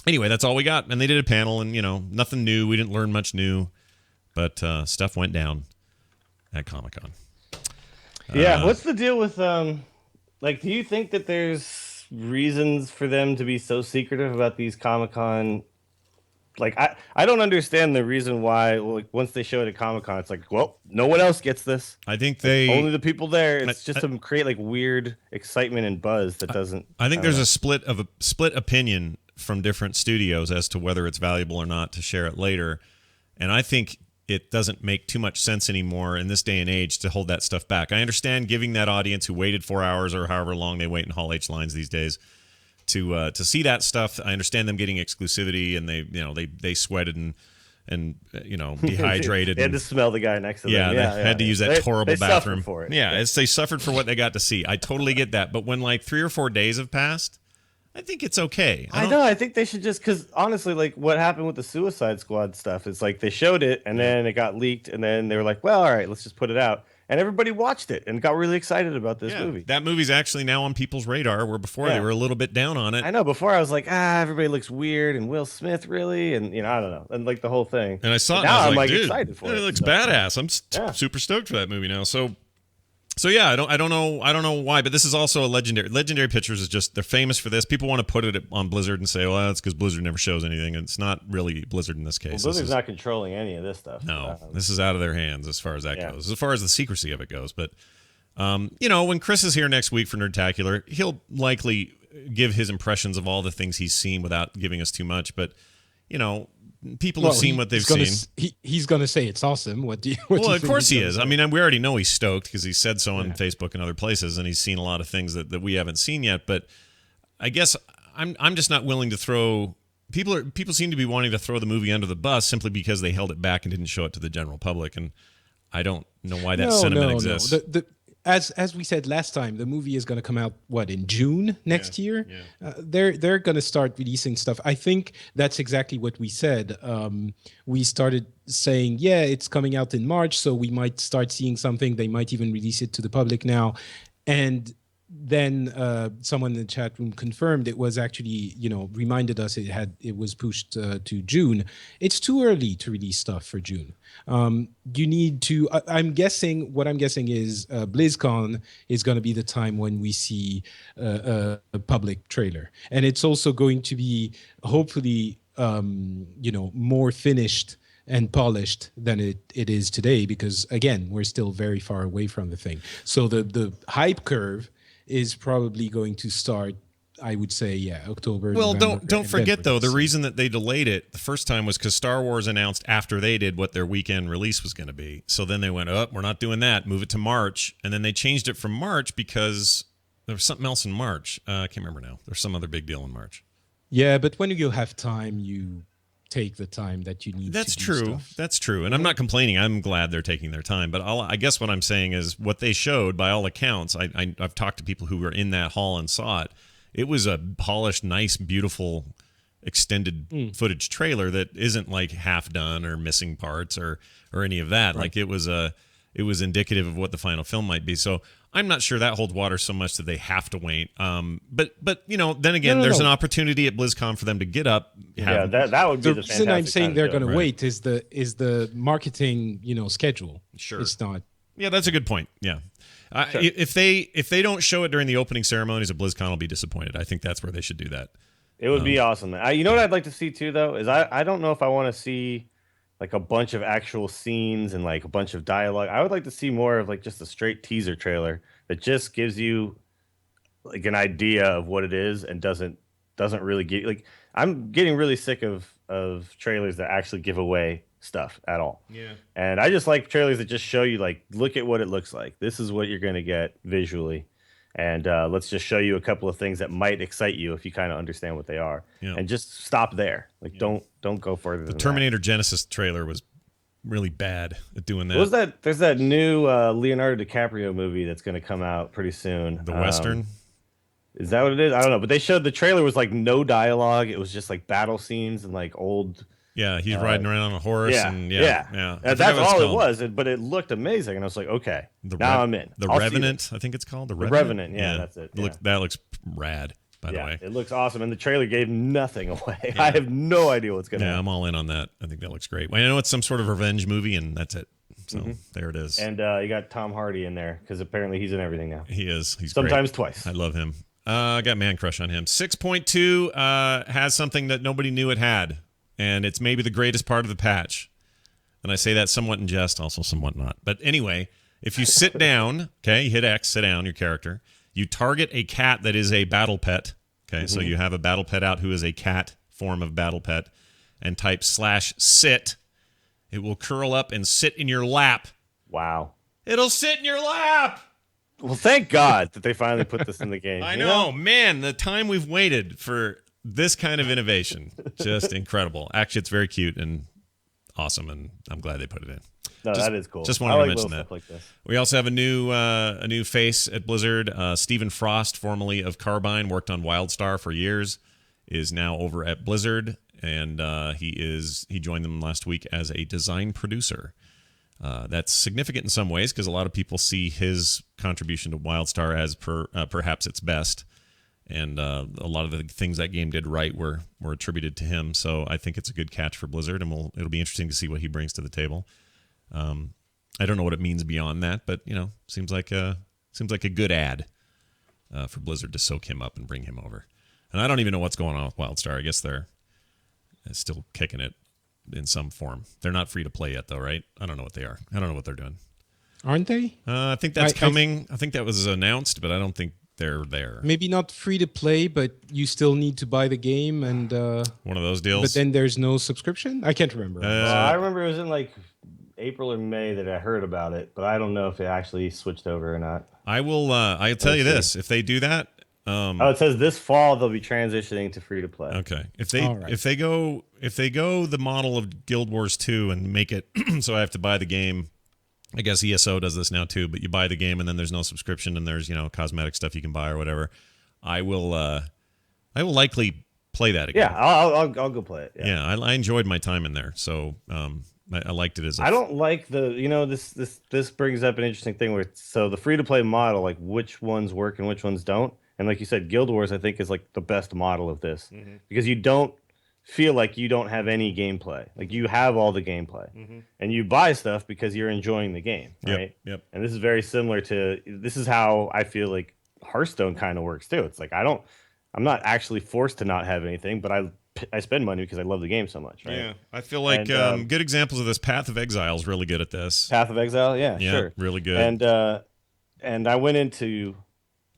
anyway, that's all we got. And they did a panel, and, you know, nothing new. We didn't learn much new. But stuff went down at Comic-Con. Yeah, what's the deal with, like, do you think that there's reasons for them to be so secretive about these Comic-Con? Like, I don't understand the reason why, like, once they show it at Comic-Con, it's like, well, no one else gets this. I think only the people there. It's just to create, like, weird excitement and buzz that doesn't... I think there's a split opinion from different studios as to whether it's valuable or not to share it later. And I think it doesn't make too much sense anymore in this day and age to hold that stuff back. I understand giving that audience who waited 4 hours or however long they wait in Hall H lines these days to see that stuff. I understand them getting exclusivity, and they sweated and dehydrated. They had to smell the guy next to them. They had to use that horrible bathroom. For it. Yeah, they suffered for what they got to see. I totally get that. But when like 3 or 4 days have passed, I think it's okay. I know. I think they should just, because honestly, like what happened with the Suicide Squad stuff is like they showed it and then it got leaked and then they were like, well, all right, let's just put it out. And everybody watched it and got really excited about this movie. That movie's actually now on people's radar, where before they were a little bit down on it. I know. Before I was like, everybody looks weird, and Will Smith really, and I don't know, and like the whole thing. And I saw it. Now and I was I'm like dude, excited for it. It looks badass. I'm super stoked for that movie now. So yeah, I don't know why, but this is also a Legendary Pictures is just, they're famous for this. People want to put it on Blizzard and say, well, that's because Blizzard never shows anything. And it's not really Blizzard in this case. Well, Blizzard's not controlling any of this stuff. No, this is out of their hands as far as that goes, as far as the secrecy of it goes. But when Chris is here next week for Nerdtacular, he'll likely give his impressions of all the things he's seen without giving us too much. But people have seen what they've seen. He's going to say it's awesome. What do you? Of course he is. I mean, we already know he's stoked because he said so on Facebook and other places, and he's seen a lot of things that we haven't seen yet. But I guess I'm just not willing to throw. People seem to be wanting to throw the movie under the bus simply because they held it back and didn't show it to the general public, and I don't know why that sentiment exists. No. As we said last time, the movie is going to come out in June next year. Yeah. They're going to start releasing stuff. I think that's exactly what we said. We started saying, it's coming out in March, so we might start seeing something. They might even release it to the public now, and then someone in the chat room confirmed it was actually, reminded us it was pushed to June. It's too early to release stuff for June. You need to. I'm guessing is BlizzCon is going to be the time when we see a public trailer, and it's also going to be hopefully more finished and polished than it is today, because again, we're still very far away from the thing. So the hype curve is probably going to start, I would say, October. Well, November, don't forget though, the reason that they delayed it the first time was because Star Wars announced after they did what their weekend release was going to be. So then they went, we're not doing that. Move it to March, and then they changed it from March because there was something else in March. I can't remember now. There's some other big deal in March. Yeah, but when you have time, you take the time that you need. That's to do true. stuff. That's true. And I'm not complaining. I'm glad they're taking their time. But I guess what I'm saying is what they showed, by all accounts, I've talked to people who were in that hall and saw it. It was a polished, nice, beautiful, extended footage trailer that isn't like half done or missing parts or any of that. Right. Like it was indicative of what the final film might be. So I'm not sure that holds water so much that they have to wait. But then again, there's an opportunity at BlizzCon for them to get up. That would be the reason I'm saying they're going to wait is the marketing schedule. Sure, it's not. Yeah, that's a good point. Yeah. Sure. If they don't show it during the opening ceremonies at BlizzCon, I'll be disappointed. I think that's where they should do that. It would be awesome. You know what I'd like to see too, though, is I don't know if I want to see like a bunch of actual scenes and like a bunch of dialogue. I would like to see more of like just a straight teaser trailer that just gives you like an idea of what it is and doesn't really get like I'm getting really sick of trailers that actually give away stuff at all. Yeah. And I just like trailers that just show you like look at what it looks like. This is what you're going to get visually. And let's just show you a couple of things that might excite you if you kind of understand what they are, and just stop there. Like, don't go further. The Terminator Genesis trailer was really bad at doing that. What was that? There's that new Leonardo DiCaprio movie that's going to come out pretty soon. The Western. Is that what it is? I don't know. But they showed the trailer was like no dialogue. It was just like battle scenes and like old. Yeah, he's riding around on a horse. Yeah. That's all it was. But it looked amazing, and I was like, okay, now I'm in. The Revenant, I think it's called. The Revenant. Yeah, that's it. That looks rad. By the way, it looks awesome, and the trailer gave nothing away. Yeah. I have no idea what's going to happen. I'm all in on that. I think that looks great. I know it's some sort of revenge movie, and that's it. So there it is. And you got Tom Hardy in there because apparently he's in everything now. He is. He's sometimes great. Twice. I love him. I got man crush on him. 6.2 has something that nobody knew it had. And it's maybe the greatest part of the patch. And I say that somewhat in jest, also somewhat not. But anyway, if you sit down, okay, you hit X, sit down, your character. You target a cat that is a battle pet. Okay, so you have a battle pet out who is a cat form of battle pet. And type /sit. It will curl up and sit in your lap. Wow. It'll sit in your lap. Well, thank God that they finally put this in the game. I know, man, the time we've waited for this kind of innovation, just incredible. Actually, it's very cute and awesome, and I'm glad they put it in. No, that is cool. Just wanted to mention that. Stuff like this. We also have a new face at Blizzard. Stephen Frost, formerly of Carbine, worked on WildStar for years, is now over at Blizzard, and he joined them last week as a design producer. That's significant in some ways because a lot of people see his contribution to WildStar as perhaps its best. And a lot of the things that game did right were attributed to him. So I think it's a good catch for Blizzard, and it'll be interesting to see what he brings to the table. I don't know what it means beyond that, but seems like a good ad for Blizzard to soak him up and bring him over. And I don't even know what's going on with WildStar. I guess they're still kicking it in some form. They're not free to play yet, though, right? I don't know what they are. I don't know what they're doing. Aren't they? I think that's coming. I think that was announced, but I don't think they're there. Maybe not free to play, but you still need to buy the game and one of those deals. But then there's no subscription. I can't remember. I remember it was in like April or May that I heard about it, but I don't know if it actually switched over or not. I'll tell you this: if they do that, it says this fall they'll be transitioning to free to play. Okay, if they go the model of Guild Wars 2 and make it so I have to buy the game. I guess ESO does this now too, but you buy the game and then there's no subscription and there's cosmetic stuff you can buy or whatever. I will likely play that again. Yeah, I'll go play it. Yeah, I enjoyed my time in there, so I liked it as. I don't like this brings up an interesting thing where the free to play model, like which ones work and which ones don't, and like you said, Guild Wars I think is like the best model of this because you don't feel like you don't have any gameplay. Like you have all the gameplay, and you buy stuff because you're enjoying the game, right? Yep. And this is very similar to this is how I feel like Hearthstone kind of works too. It's like I'm not actually forced to not have anything, but I spend money because I love the game so much, right? Yeah, I feel like good examples of this. Path of Exile is really good at this. Path of Exile, yeah, sure, really good. And I went into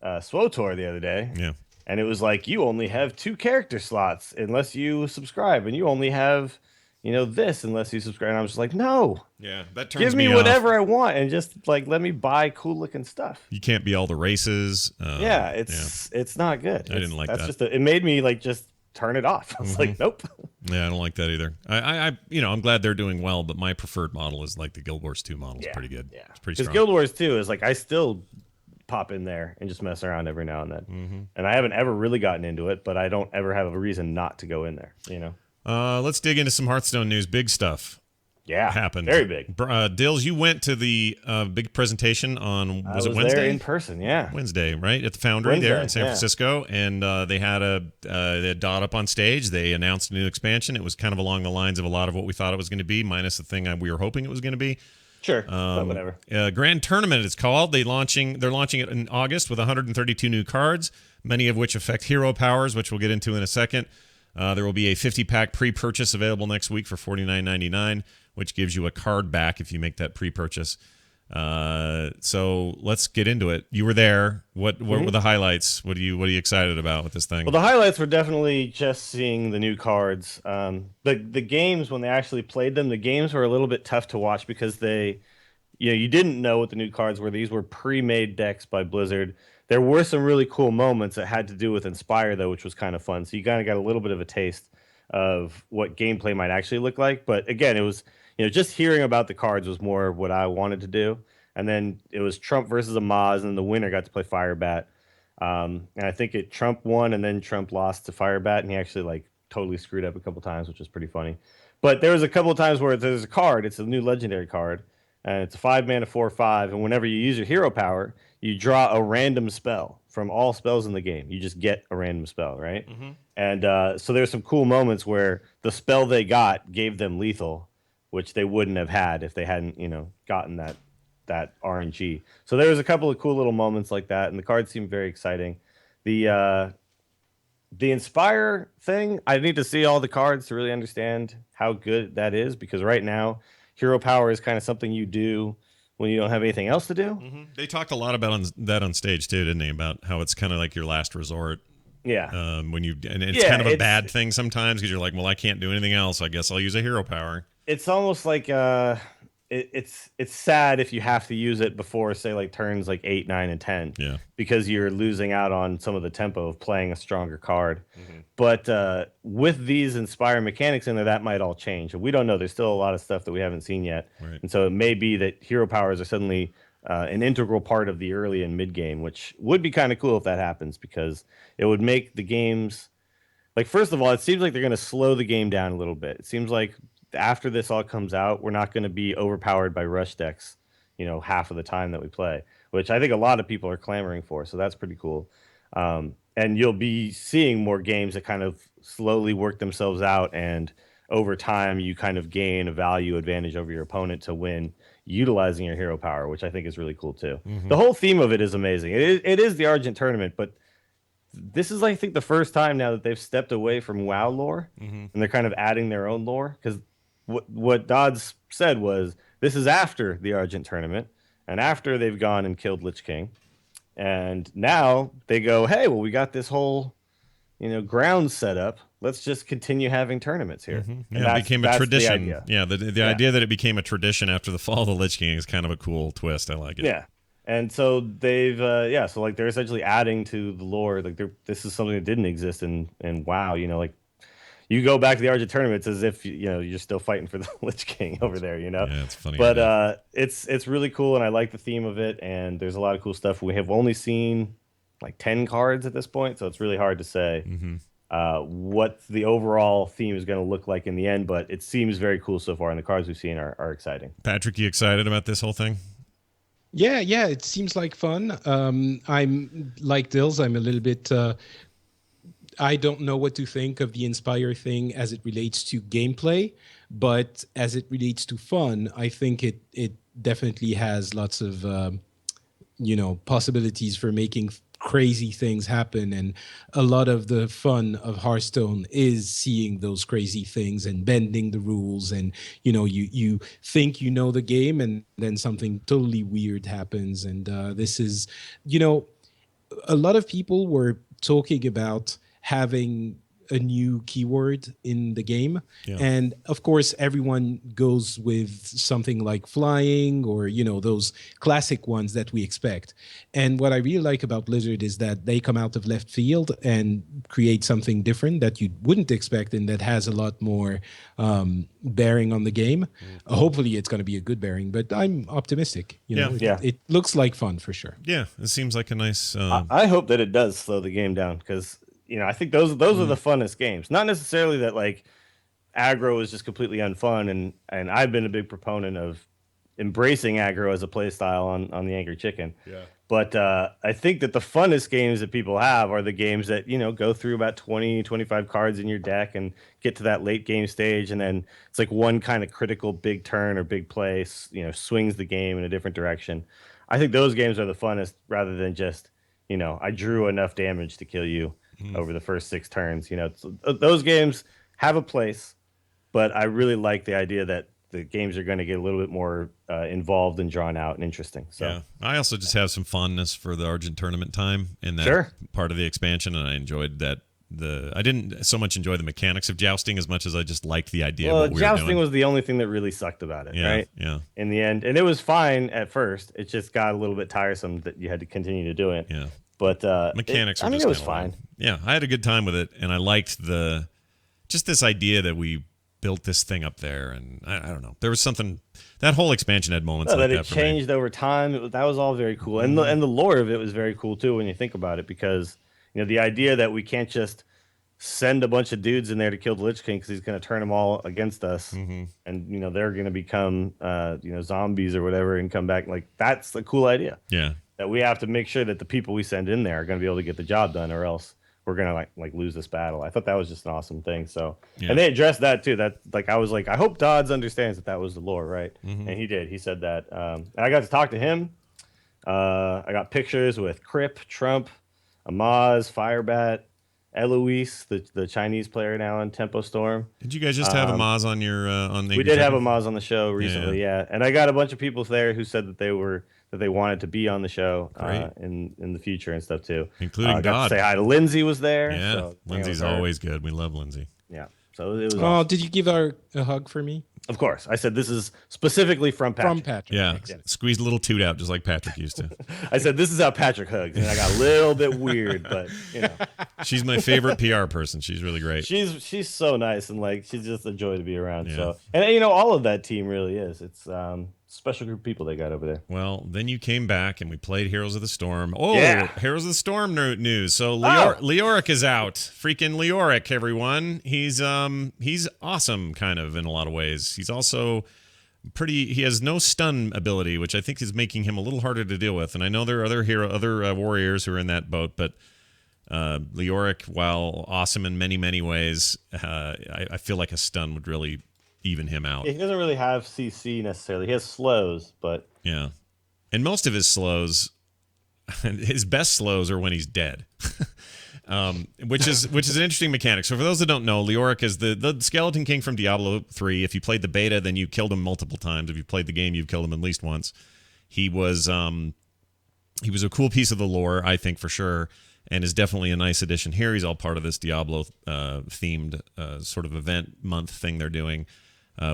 SWOTOR the other day, and it was like you only have 2 character slots unless you subscribe, and you only have this unless you subscribe. And I was just like, no, that turns give me off. whatever I want and just like let me buy cool looking stuff. You can't be all the races. It's not good. I didn't like that. It made me like just turn it off. I was like, nope. Yeah, I don't like that either. I'm glad they're doing well, but my preferred model is like the Guild Wars 2 model. It's pretty good. Yeah, it's pretty strong. Because Guild Wars 2 is like I still pop in there and just mess around every now and then. And I haven't ever really gotten into it, but I don't ever have a reason not to go in there. Let's dig into some Hearthstone news. Big stuff. Yeah, happened. Very big. Dills, you went to the big presentation on was it Wednesday? There in person, yeah. Wednesday, right at the Foundry there in San Francisco, and they had they had Dot up on stage. They announced a new expansion. It was kind of along the lines of a lot of what we thought it was going to be, minus the thing we were hoping it was going to be. Sure, but whatever. Grand Tournament it's called. They're launching it in August with 132 new cards, many of which affect hero powers, which we'll get into in a second. There will be a 50-pack pre-purchase available next week for $49.99, which gives you a card back if you make that pre-purchase. So let's get into it. You were there. What were the highlights? What are you excited about with this thing? Well, the highlights were definitely just seeing the new cards. The games, when they actually played them, the games were a little bit tough to watch because you didn't know what the new cards were. These were pre-made decks by Blizzard. There were some really cool moments that had to do with Inspire, though, which was kind of fun. So you kind of got a little bit of a taste of what gameplay might actually look like. But again, it was just hearing about the cards was more what I wanted to do. And then it was Trump versus Amaz, and the winner got to play Firebat. And I think Trump won, and then Trump lost to Firebat, and he actually totally screwed up a couple times, which was pretty funny. But there was a couple of times where there's a card. It's a new legendary card, and it's a 5-mana 4/5. And whenever you use your hero power, you draw a random spell from all spells in the game. You just get a random spell, right? Mm-hmm. And so there's some cool moments where the spell they got gave them lethal, which they wouldn't have had if they hadn't, gotten that RNG. So there was a couple of cool little moments like that, and the cards seemed very exciting. The Inspire thing, I need to see all the cards to really understand how good that is, because right now, hero power is kind of something you do when you don't have anything else to do. Mm-hmm. They talked a lot about that on stage too, didn't they? About how it's kind of like your last resort. Yeah. And it's kind of a bad thing sometimes because you're like, well, I can't do anything else. I guess I'll use a hero power. It's almost like it's sad if you have to use it before, say, turns 8, 9, and 10. Yeah. Because you're losing out on some of the tempo of playing a stronger card. Mm-hmm. But with these Inspire mechanics in there, that might all change. We don't know. There's still a lot of stuff that we haven't seen yet. Right. And so it may be that hero powers are suddenly an integral part of the early and mid game, which would be kind of cool if that happens, because it would make the games first of all, it seems like they're going to slow the game down a little bit. It seems like after this all comes out, we're not going to be overpowered by rush decks, half of the time that we play, which I think a lot of people are clamoring for. So that's pretty cool. And you'll be seeing more games that kind of slowly work themselves out, and over time you kind of gain a value advantage over your opponent to win utilizing your hero power, which I think is really cool too. Mm-hmm. The whole theme of it is amazing. It is the Argent tournament, but this is, I think, the first time now that they've stepped away from WoW lore, mm-hmm. and they're kind of adding their own lore, because what Dodds said was this is after the Argent tournament and after they've gone and killed Lich King, and now they go, hey, well, we got this whole ground set up. Let's just continue having tournaments here. Mm-hmm. Yeah, it became a tradition. The idea that it became a tradition after the fall of the Lich King is kind of a cool twist. I like it. Yeah. And so they've they're essentially adding to the lore. This is something that didn't exist in WoW. You go back to the Argent tournament, it's as if you're still fighting for the Lich King over there. Yeah, it's funny. But it's really cool, and I like the theme of it. And there's a lot of cool stuff. We have only seen 10 cards at this point, so it's really hard to say what the overall theme is going to look like in the end. But it seems very cool so far, and the cards we've seen are exciting. Patrick, you excited about this whole thing? Yeah, it seems like fun. I'm like Dills. I'm a little bit. I don't know what to think of the Inspire thing as it relates to gameplay, but as it relates to fun, I think it definitely has lots of possibilities for making crazy things happen. And a lot of the fun of Hearthstone is seeing those crazy things and bending the rules, and you think the game, and then something totally weird happens. And this is a lot of people were talking about having a new keyword in the game. Yeah. And of course, everyone goes with something like flying or, those classic ones that we expect. And what I really like about Blizzard is that they come out of left field and create something different that you wouldn't expect, and that has a lot more bearing on the game. Mm-hmm. Hopefully it's going to be a good bearing, but I'm optimistic. It looks like fun for sure. Yeah, it seems like a nice... I hope that it does slow the game down, because I think those are the funnest games. Not necessarily that aggro is just completely unfun, and I've been a big proponent of embracing aggro as a play style on the Angry Chicken. Yeah. But I think that the funnest games that people have are the games that, go through about 20, 25 cards in your deck and get to that late game stage. And then it's like one kind of critical big turn or big play, swings the game in a different direction. I think those games are the funnest rather than just, I drew enough damage to kill you over the first 6 turns. Those games have a place, but I really like the idea that the games are going to get a little bit more involved and drawn out and interesting. So yeah, I also just have some fondness for the Argent tournament time in that part of the expansion, and I enjoyed that. I didn't so much enjoy the mechanics of jousting as much as I just liked the idea of what we were doing. Jousting was the only thing that really sucked about it, right? Yeah. In the end, and it was fine at first. It just got a little bit tiresome that you had to continue to do it. Yeah, but mechanics. it was fine. Yeah, I had a good time with it, and I liked just this idea that we built this thing up there, and I don't know. There was something, that whole expansion had moments like that. It changed over time. That was all very cool, and the lore of it was very cool too when you think about it, because the idea that we can't just send a bunch of dudes in there to kill the Lich King because he's going to turn them all against us, and they're going to become zombies or whatever and come back. Like, that's a cool idea. Yeah, that we have to make sure that the people we send in there are going to be able to get the job done, or else we're gonna like lose this battle. I thought that was just an awesome thing. So, and they addressed that too. That I was like, I hope Dodds understands that was the lore, right? And he did. He said that. And I got to talk to him. I got pictures with Crip, Trump, Amaz, Firebat, Eloise, the Chinese player now in Tempo Storm. Did you guys just have Amaz on your We did have Amaz on the show recently, yeah. And I got a bunch of people there who said that they wanted to be on the show in the future and stuff too. Including got to say hi to Lindsay was there. Yeah, so, Lindsay's always good. We love Lindsay. Yeah. So it was awesome. Did you give her a hug for me? Of course. I said this is specifically from Patrick. From Patrick. Yeah. Squeeze a little toot out just like Patrick used to. I said this is how Patrick hugs. And I got a little bit weird, but She's my favorite PR person. She's really great. She's so nice, and like she's just a joy to be around. Yeah. So, and all of that team really is. It's special group of people they got over there. Well, then you came back and we played Heroes of the Storm. Heroes of the Storm news. So Leoric is out. Freaking Leoric, everyone. He's awesome kind of in a lot of ways. He's also he has no stun ability, which I think is making him a little harder to deal with. And I know there are other warriors who are in that boat, but Leoric, while awesome in many, many ways, I feel like a stun would really even him out. Yeah, he doesn't really have CC necessarily. He has slows, but yeah, and most of his slows, his best slows are when he's dead, which is an interesting mechanic. So for those that don't know, Leoric is the Skeleton King from Diablo 3. If you played the beta, then you killed him multiple times. If you played the game, you've killed him at least once. He was a cool piece of the lore, I think, for sure, and is definitely a nice addition here. He's all part of this Diablo themed sort of event month thing they're doing.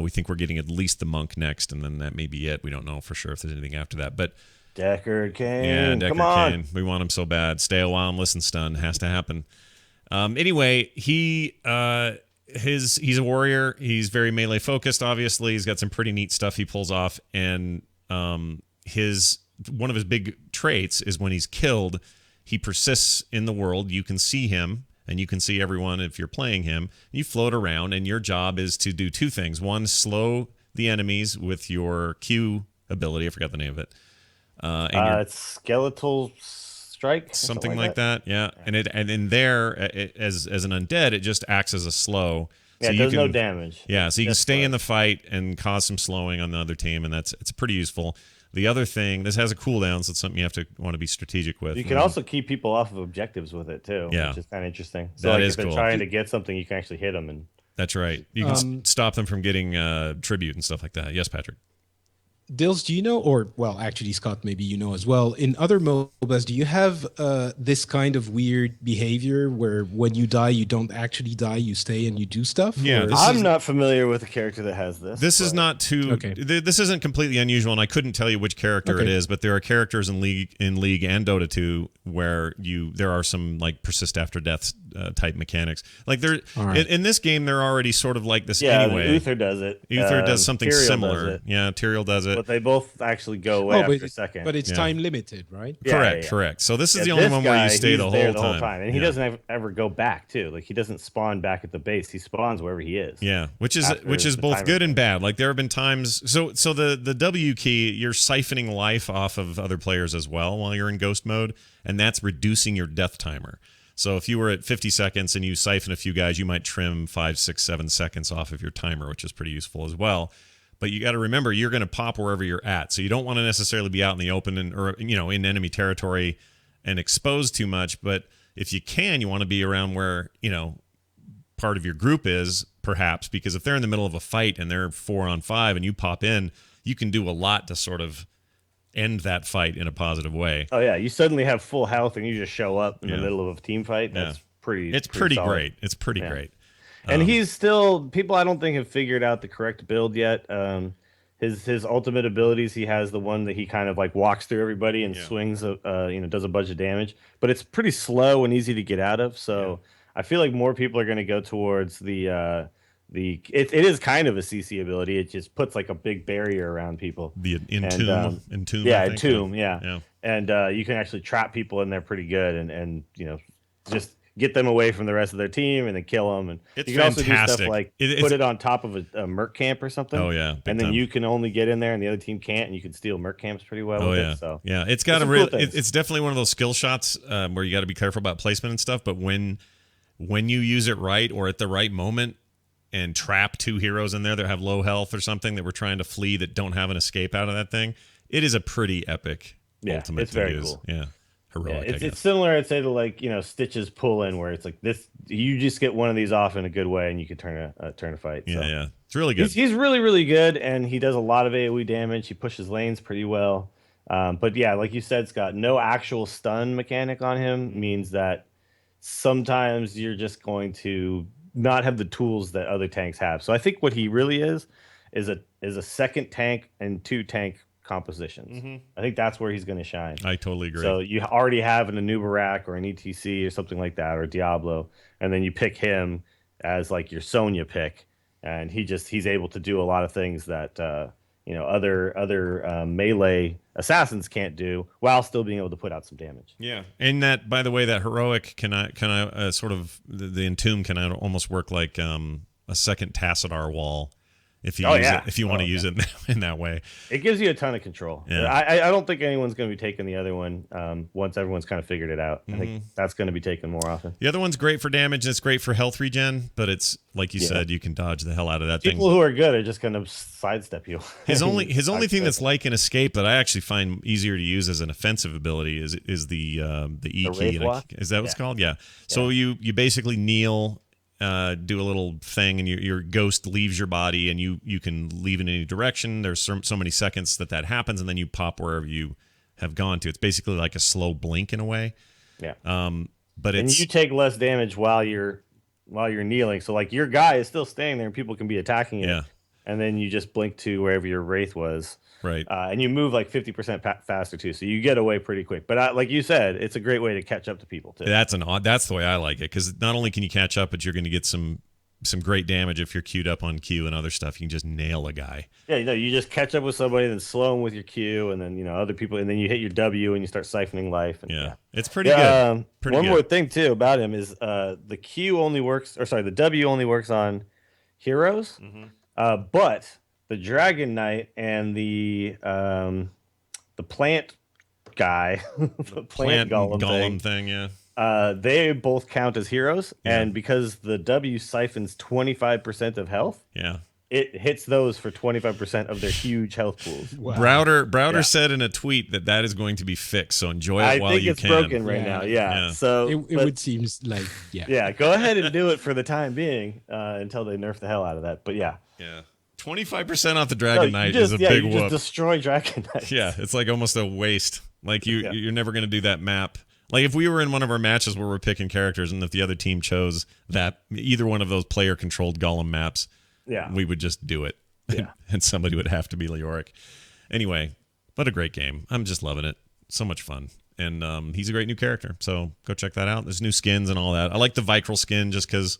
We think we're getting at least the monk next, and then that may be it. We don't know for sure if there's anything after that. But Deckard Cain, yeah, Deckard come on. Cain. We want him so bad. Stay a while and listen, stun. Has to happen. Anyway, he's a warrior. He's very melee focused. Obviously, he's got some pretty neat stuff he pulls off, and one of his big traits is when he's killed, he persists in the world. You can see him. And you can see everyone if you're playing him. You float around, and your job is to do two things. One, slow the enemies with your Q ability. I forgot the name of it. It's Skeletal Strike? Something like that, yeah. And in there, as an undead, it just acts as a slow. Yeah, so it does no damage. Yeah, so you can stay in the fight and cause some slowing on the other team, and it's pretty useful. The other thing, this has a cooldown, so it's something you have to want to be strategic with. You can also keep people off of objectives with it too, which is kind of interesting. So that like is if they're cool. trying to get something, you can actually hit them. And that's right. You can stop them from getting tribute and stuff like that. Yes, Patrick. Dills, do you know, or well, actually, Scott, maybe you know as well, in other MOBAs, do you have this kind of weird behavior where when you die, you don't actually die, you stay and you do stuff? Yeah, I'm not familiar with a character that has this. This is not too. Okay. This isn't completely unusual, and I couldn't tell you which character it is, but there are characters in League and Dota 2 where there are some like persist after death type mechanics. Like right. in this game, they're already sort of like this yeah, anyway. Uther does it. Uther does something Tyrael similar. does it. Yeah, Tyrael does it. But they both actually go away after a second. But it's time limited, right? Correct. So this is the only one where you stay the whole time. And he doesn't ever go back too. Like he doesn't spawn back at the base. He spawns wherever he is. Yeah, which is both good and bad. Like there have been times. So the W key, you're siphoning life off of other players as well while you're in ghost mode, and that's reducing your death timer. So if you were at 50 seconds and you siphon a few guys, you might trim 5, 6, 7 seconds off of your timer, which is pretty useful as well. But you got to remember, you're going to pop wherever you're at. So you don't want to necessarily be out in the open or in enemy territory and exposed too much. But if you can, you want to be around where, part of your group is, perhaps, because if they're in the middle of a fight and they're 4-on-5 and you pop in, you can do a lot to sort of end that fight in a positive way. Oh yeah, you suddenly have full health and you just show up in the middle of a team fight. That's pretty. It's pretty solid. Great. It's pretty great. And he's still people. I don't think have figured out the correct build yet. His ultimate abilities, he has the one that he kind of like walks through everybody and swings, does a bunch of damage, but it's pretty slow and easy to get out of. So I feel like more people are going to go towards it is kind of a CC ability. It just puts like a big barrier around people. The entomb. Yeah, entomb. Yeah. And you can actually trap people in there pretty good, and just get them away from the rest of their team and then kill them. And it's you can fantastic. Also do stuff like put it on top of a merc camp or something. Oh yeah, and then you can only get in there and the other team can't, and you can steal merc camps pretty well. with it. So yeah, it's got it's definitely one of those skill shots where you got to be careful about placement and stuff. But when you use it right or at the right moment and trap 2 heroes in there that have low health or something that we're trying to flee that don't have an escape out of that thing, it is a pretty epic ultimate it's very cool. Yeah. Heroic. It's similar, I'd say, to like Stitch's pull in, where it's like this. You just get one of these off in a good way, and you can turn a fight. Yeah, it's really good. He's really, really good, and he does a lot of AOE damage. He pushes lanes pretty well. But yeah, like you said, Scott, no actual stun mechanic on him means that sometimes you're just going to not have the tools that other tanks have. So I think what he really is a second tank and 2 tank compositions. I think that's where he's going to shine. I totally agree. So you already have an Anubarak or an ETC or something like that, or Diablo, and then you pick him as like your Sonya pick, and he's able to do a lot of things that other melee assassins can't do while still being able to put out some damage. Yeah, and that, by the way, that heroic can I sort of the entomb can almost work like a second Tassadar wall. If you want to use it in that way, it gives you a ton of control. Yeah. I don't think anyone's going to be taking the other one once everyone's kind of figured it out. I think that's going to be taken more often. The other one's great for damage and it's great for health regen, but it's like you said, you can dodge the hell out of that thing. People who are good are just going to sidestep you. His only thing that's like an escape that I actually find easier to use as an offensive ability is the E key. Is that what it's called? Yeah. So you basically kneel. Do a little thing, and your ghost leaves your body, and you can leave in any direction. There's so many seconds that happens, and then you pop wherever you have gone to. It's basically like a slow blink in a way. Yeah. But you take less damage while you're kneeling. So like your guy is still staying there, and people can be attacking it. Yeah. And then you just blink to wherever your wraith was. Right. And you move like 50% faster too, so you get away pretty quick. But like you said, it's a great way to catch up to people too. That's the way I like it, because not only can you catch up, but you're going to get some great damage if you're queued up on Q and other stuff. You can just nail a guy. Yeah, you just catch up with somebody, then slow them with your Q, and then other people, and then you hit your W and you start siphoning life. And, it's pretty good. One more thing too about him is the Q only works, the W only works on heroes, but the Dragon Knight and the plant guy, the plant golem thing, they both count as heroes, and because the W siphons 25% of health, it hits those for 25% of their huge health pools. Wow. Browder said in a tweet that is going to to so enjoy it while you can. I think it's broken right now. Yeah. So it would seem like go ahead and do it for the time being until they nerf the hell out of that. But yeah. 25% off the Dragon Knight is a big whoop. Just destroy Dragon Knight. Yeah, it's like almost a waste. Like you're never going to do that map. Like if we were in one of our matches where we're picking characters, and if the other team chose that either one of those player controlled golem maps, we would just do it. And somebody would have to be Leoric. Anyway, what a great game. I'm just loving it. So much fun. and he's a great new character. So go check that out. There's new skins and all that. I like the Vicryl skin just because,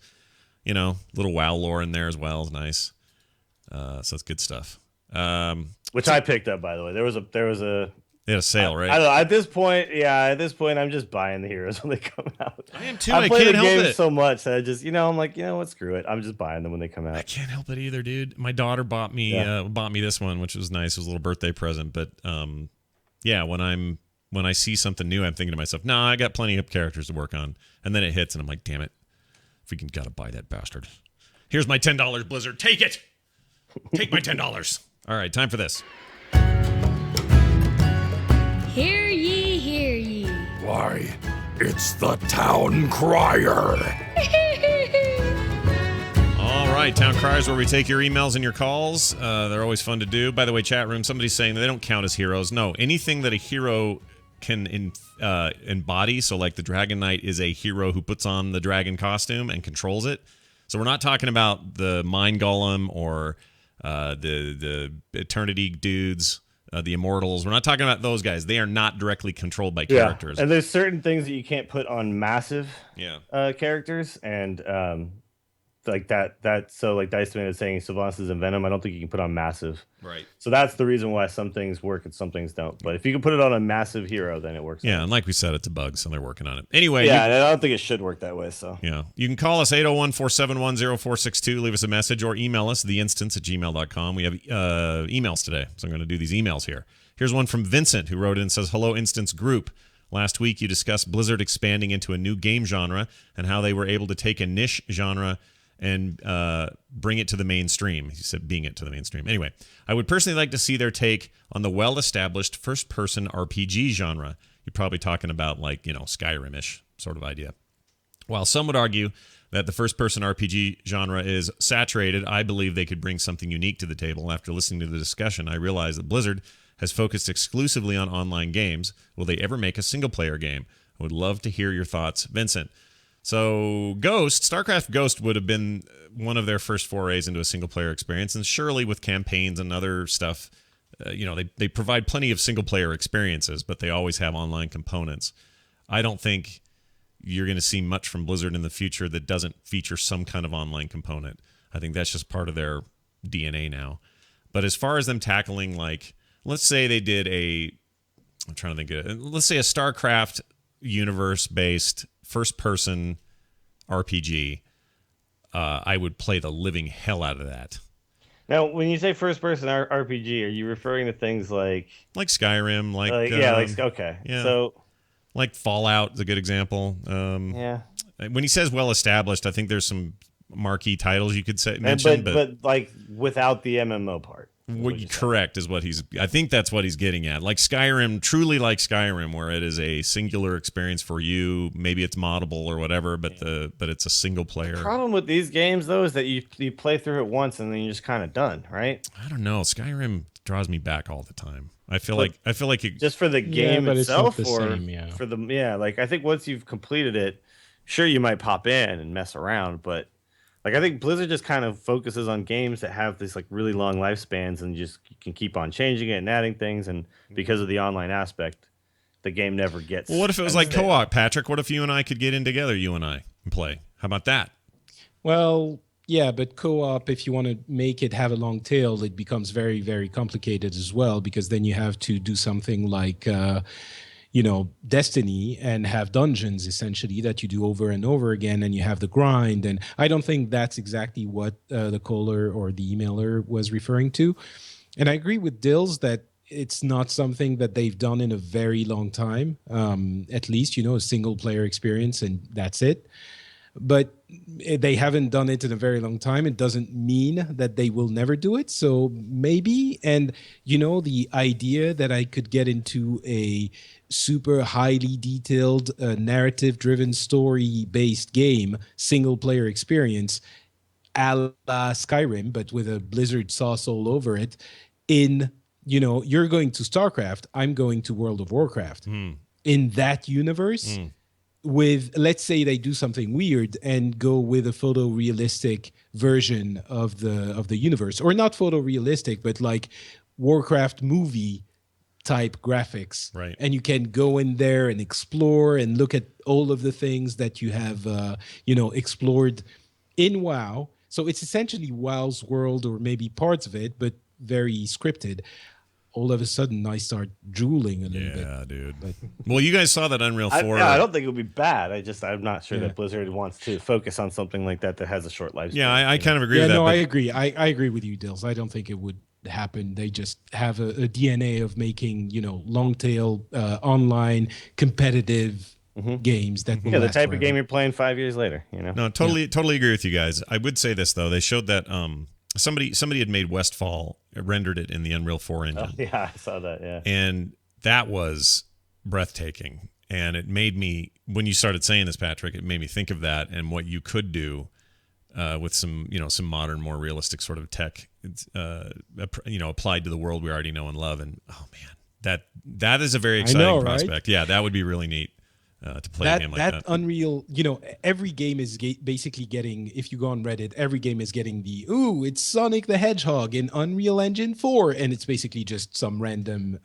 little WoW lore in there as well is nice. So it's good stuff. Which I picked up, by the way. There was a they had a sale, right? I don't know. At this point, I'm just buying the heroes when they come out. I am too. I play can't the help game it so much that I just, I'm like, what, screw it. I'm just buying them when they come out. I can't help it either, dude. My daughter bought me this one, which was nice. It was a little birthday present. But when I see something new, I'm thinking to myself, nah, I got plenty of characters to work on. And then it hits, and I'm like, damn it, freaking gotta buy that bastard. Here's my $10, Blizzard. Take it. Take my $10. All right, time for this. Hear ye, hear ye. Why, it's the town crier. All right, Town Criers, where we take your emails and your calls. They're always fun to do. By the way, chat room, somebody's saying they don't count as heroes. No, anything that a hero can embody. So like the Dragon Knight is a hero who puts on the dragon costume and controls it. So we're not talking about the Mind Golem or the Eternity dudes. The Immortals. We're not talking about those guys. They are not directly controlled by characters. And there's certain things that you can't put on massive characters. And like that. So like Dice Man is saying, Sylvanas and Venom, I don't think you can put on massive. Right. So that's the reason why some things work and some things don't. But if you can put it on a massive hero, then it works. Yeah, and like we said, it's a bug, so they're working on it. Anyway. Yeah, and I don't think it should work that way. So yeah. You can call us 801-471-0462, leave us a message, or email us, theinstance@gmail.com. We have emails today, so I'm going to do these emails here. Here's one from Vincent, who wrote in and says, hello, Instance Group. Last week, you discussed Blizzard expanding into a new game genre and how they were able to take a niche genre and bring it to the mainstream. He said being it to the mainstream. Anyway, I would personally like to see their take on the well-established first-person RPG genre. You're probably talking about like, Skyrim-ish sort of idea. While some would argue that the first-person RPG genre is saturated, I believe they could bring something unique to the table. After listening to the discussion, I realized that Blizzard has focused exclusively on online games. Will they ever make a single-player game? I would love to hear your thoughts, Vincent. So StarCraft Ghost would have been one of their first forays into a single-player experience, and surely with campaigns and other stuff, they provide plenty of single-player experiences, but they always have online components. I don't think you're going to see much from Blizzard in the future that doesn't feature some kind of online component. I think that's just part of their DNA now. But as far as them tackling, like, let's say they did I'm trying to think of it. Let's say a StarCraft universe-based first-person RPG, I would play the living hell out of that. Now, when you say first-person RPG, are you referring to things like Skyrim, okay, yeah. So like Fallout is a good example. When he says well-established, I think there's some marquee titles you could mention, but like without the MMO part. Correct is what I think that's what he's getting at. Like Skyrim, truly like Skyrim, where it is a singular experience for you. Maybe it's moddable or whatever, but it's a single player. The problem with these games though is that you play through it once and then you're just kind of done, right? I don't know. Skyrim draws me back all the time. I feel like it, just for the game itself, it's not the same, for the like I think once you've completed it, sure you might pop in and mess around, but like I think Blizzard just kind of focuses on games that have this like really long lifespans and you can keep on changing it and adding things, and because of the online aspect, the game never gets. Well, what if it was like co-op, Patrick? What if you and I could get in together, you and I, and play? How about that? Well, yeah, but co-op, if you want to make it have a long tail, it becomes very, very complicated as well, because then you have to do something like Destiny and have dungeons essentially that you do over and over again, and you have the grind. And I don't think that's exactly what the caller or the emailer was referring to. And I agree with Dills that it's not something that they've done in a very long time, at least, a single player experience, and that's it. But they haven't done it in a very long time. It doesn't mean that they will never do it. So maybe, and the idea that I could get into a super highly detailed narrative-driven story-based game, single-player experience, a la Skyrim, but with a Blizzard sauce all over it, you're going to StarCraft, I'm going to World of Warcraft. In that universe, with, let's say they do something weird and go with a photorealistic version of the universe, or not photorealistic, but like Warcraft movie type graphics, right? And you can go in there and explore and look at all of the things that you have, explored in WoW. So it's essentially WoW's world, or maybe parts of it, but very scripted. All of a sudden, I start drooling a little bit. Yeah, dude. But, well, you guys saw that Unreal 4. I don't think it would be bad. I'm not sure that Blizzard wants to focus on something like that has a short lifespan. Yeah, I kind of agree with that. No, I agree. I agree with you, Dills. I don't think it would happen. They just have a DNA of making, long tail, online, competitive games that will the last type forever. of game you're playing 5 years later. No, totally agree with you guys. I would say this though. They showed that somebody had made Westfall, rendered it in the Unreal 4 engine. Oh, yeah, I saw that. Yeah, and that was breathtaking. And it made me, when you started saying this, Patrick, it made me think of that and what you could do with some modern, more realistic sort of tech, applied to the world we already know and love. And oh man, that is a very exciting prospect. Right? Yeah, that would be really neat. To play a game like that. Unreal, every game is basically getting, if you go on Reddit, every game is getting it's Sonic the Hedgehog in Unreal Engine 4. And it's basically just some random,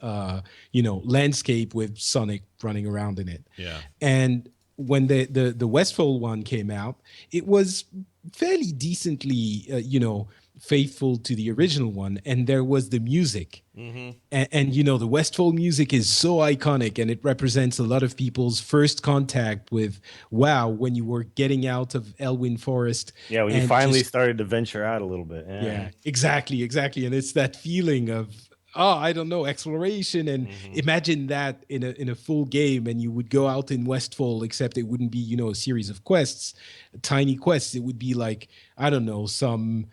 landscape with Sonic running around in it. Yeah. And when the Westfall one came out, it was fairly decently, faithful to the original one, and there was the music, and the Westfall music is so iconic, and it represents a lot of people's first contact with WoW when you were getting out of Elwyn Forest. Yeah, when you finally started to venture out a little bit. Yeah, exactly, and it's that feeling of I don't know, exploration, and imagine that in a full game, and you would go out in Westfall, except it wouldn't be a series of quests, tiny quests. It would be like, I don't know, some